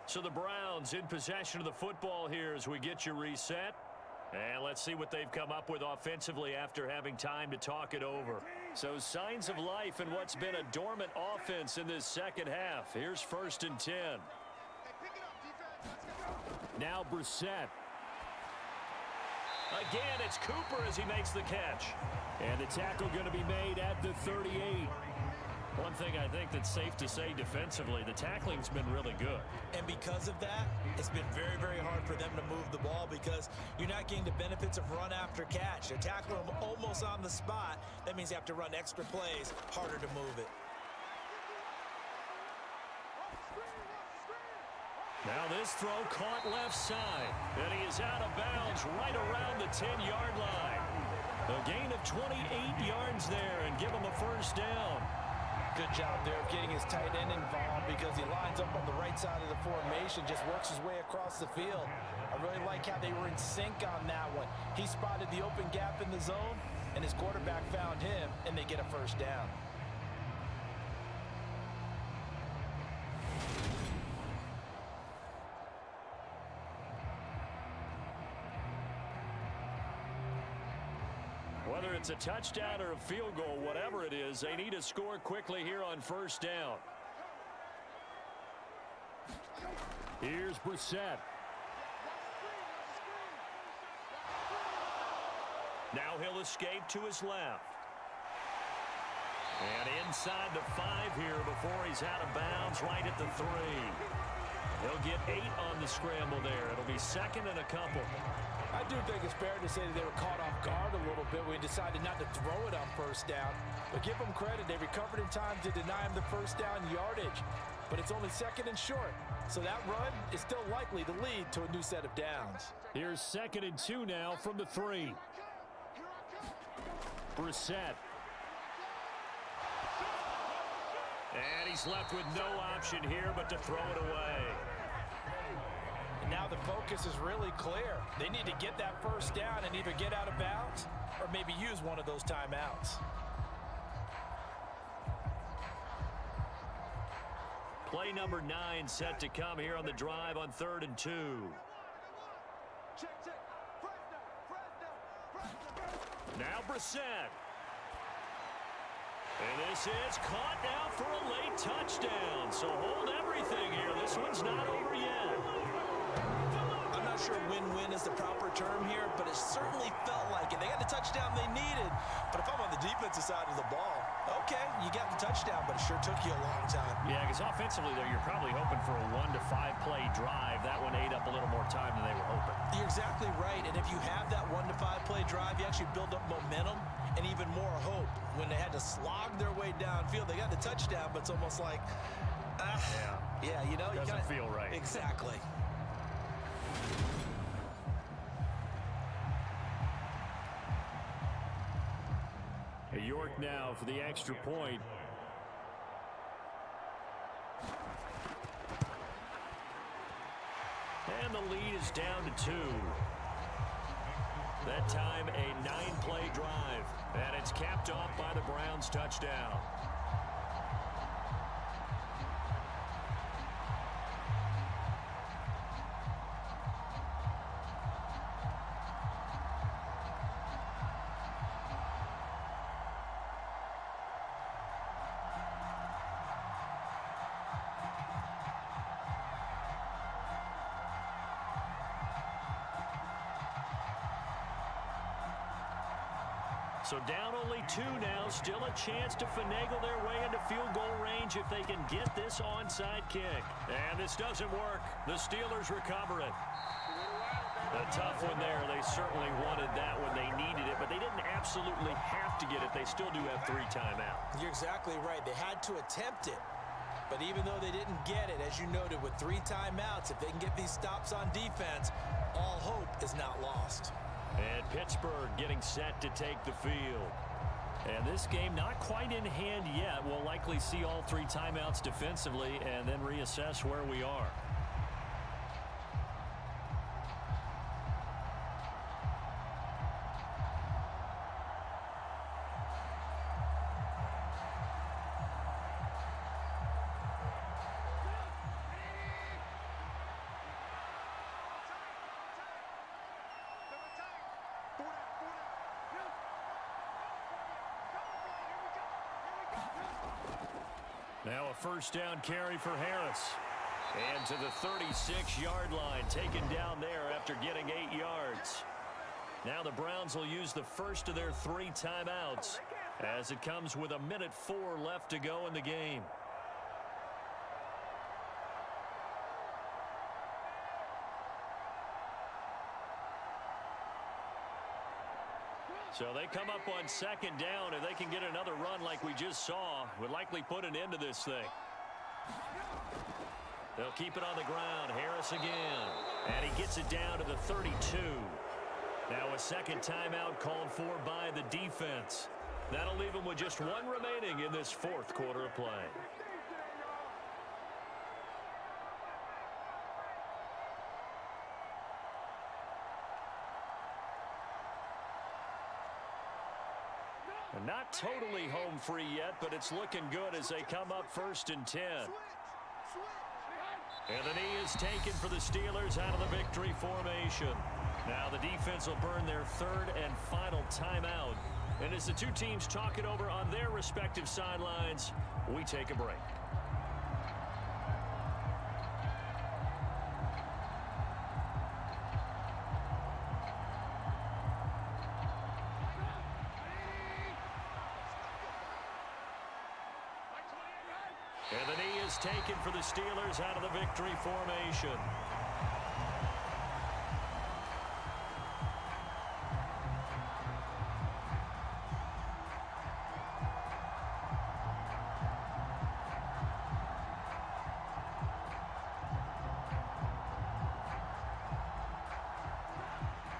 So the Browns in possession of the football here as we get you reset. And let's see what they've come up with offensively after having time to talk it over. So signs of life in what's been a dormant offense in this second half. Here's 1st and 10. Now Brissett. Again, it's Cooper as he makes the catch. And the tackle going to be made at the 38. One thing I think that's safe to say defensively, the tackling's been really good. And because of that, it's been very, very hard for them to move the ball because you're not getting the benefits of run after catch. They're tackling them almost on the spot. That means you have to run extra plays, harder to move it. Now this throw caught left side, and he is out of bounds right around the 10-yard line. A gain of 28 yards there and give him a 1st down. Good job there of getting his tight end involved because he lines up on the right side of the formation, just works his way across the field. I really like how they were in sync on that one. He spotted the open gap in the zone, and his quarterback found him, and they get a 1st down. Whether it's a touchdown or a field goal, whatever it is, they need to score quickly here on 1st down. Here's Brissett. Now he'll escape to his left. And inside the 5 here before he's out of bounds right at the 3. He'll get 8 on the scramble there. It'll be 2nd and a couple. I do think it's fair to say that they were caught off guard a little bit when we decided not to throw it on 1st down. But give them credit. They recovered in time to deny him the 1st down yardage. But it's only 2nd and short. So that run is still likely to lead to a new set of downs. Here's 2nd and 2 now from the 3. Brissett. And he's left with no option here but to throw it away. Now the focus is really clear. They need to get that 1st down and either get out of bounds or maybe use one of those timeouts. Play number 9 set to come here on the drive on 3rd and 2. Now Brissett. And this is caught now for a late touchdown. So hold everything here. This one's not over yet. I'm not sure win-win is the proper term here, but it certainly felt like it. They got the touchdown they needed. But if I'm on the defensive side of the ball, okay, you got the touchdown, but it sure took you a long time. Yeah, because offensively, though, you're probably hoping for a 1 to 5 play drive. That one ate up a little more time than they were hoping. You're exactly right, and if you have that 1 to 5 play drive, you actually build up momentum and even more hope. When they had to slog their way downfield, they got the touchdown, but it's almost like, yeah, you know, doesn't feel right. Exactly. York now for the extra point. And the lead is down to 2. That time a 9-play drive. And it's capped off by the Browns touchdown. So down only 2 now, still a chance to finagle their way into field goal range if they can get this onside kick. And this doesn't work. The Steelers recover it. A tough one there. They certainly wanted that when they needed it, but they didn't absolutely have to get it. They still do have 3 timeouts. You're exactly right. They had to attempt it. But even though they didn't get it, as you noted, with 3 timeouts, if they can get these stops on defense, all hope is not lost. And Pittsburgh getting set to take the field. And this game not quite in hand yet. We'll likely see all 3 timeouts defensively and then reassess where we are. Now a first down carry for Harris. And to the 36-yard line, taken down there after getting 8 yards. Now the Browns will use the first of their 3 timeouts as it comes with 1:04 left to go in the game. So they come up on second down. If they can get another run like we just saw, would likely put an end to this thing. They'll keep it on the ground. Harris again. And he gets it down to the 32. Now a second timeout called for by the defense. That'll leave them with just 1 remaining in this 4th quarter of play. And not totally home free yet, but it's looking good as they come up 1st and 10. And the knee is taken for the Steelers out of the victory formation. Now the defense will burn their 3rd and final timeout. And as the two teams talk it over on their respective sidelines, we take a break. And the knee is taken for the Steelers out of the victory formation.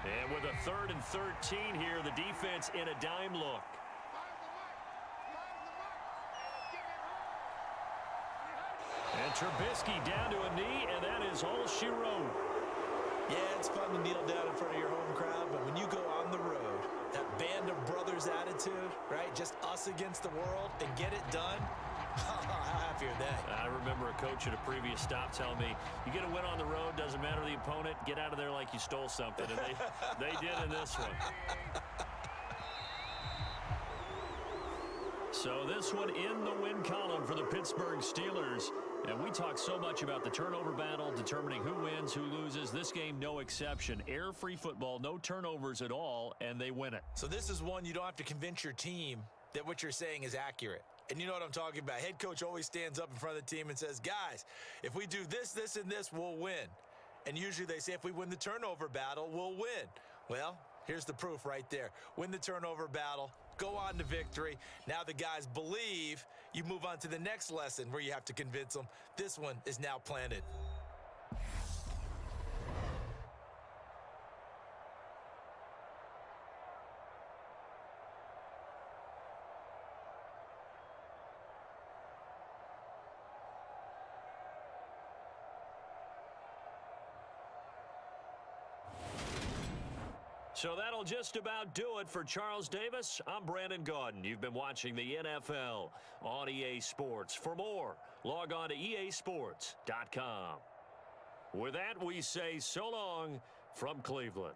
And with a 3rd and 13 here, the defense in a dime look. And Trubisky down to a knee, and that is all she wrote. Yeah, it's fun to kneel down in front of your home crowd, but when you go on the road, that band of brothers attitude, right? Just us against the world and get it done. How happy are they? I remember a coach at a previous stop telling me, you get a win on the road, doesn't matter the opponent, get out of there like you stole something. And they did in this one. So this one in the win column for the Pittsburgh Steelers. And we talk so much about the turnover battle, determining who wins, who loses. This game, no exception. Error-free football, no turnovers at all, and they win it. So this is one you don't have to convince your team that what you're saying is accurate. And you know what I'm talking about. Head coach always stands up in front of the team and says, guys, if we do this, this, and this, we'll win. And usually they say if we win the turnover battle, we'll win. Well, here's the proof right there. Win the turnover battle, go on to victory. Now the guys believe. You move on to the next lesson where you have to convince them. This one is now planted. So that'll just about do it for Charles Davis. I'm Brandon Gaudin. You've been watching the NFL on EA Sports. For more, log on to easports.com. With that, we say so long from Cleveland.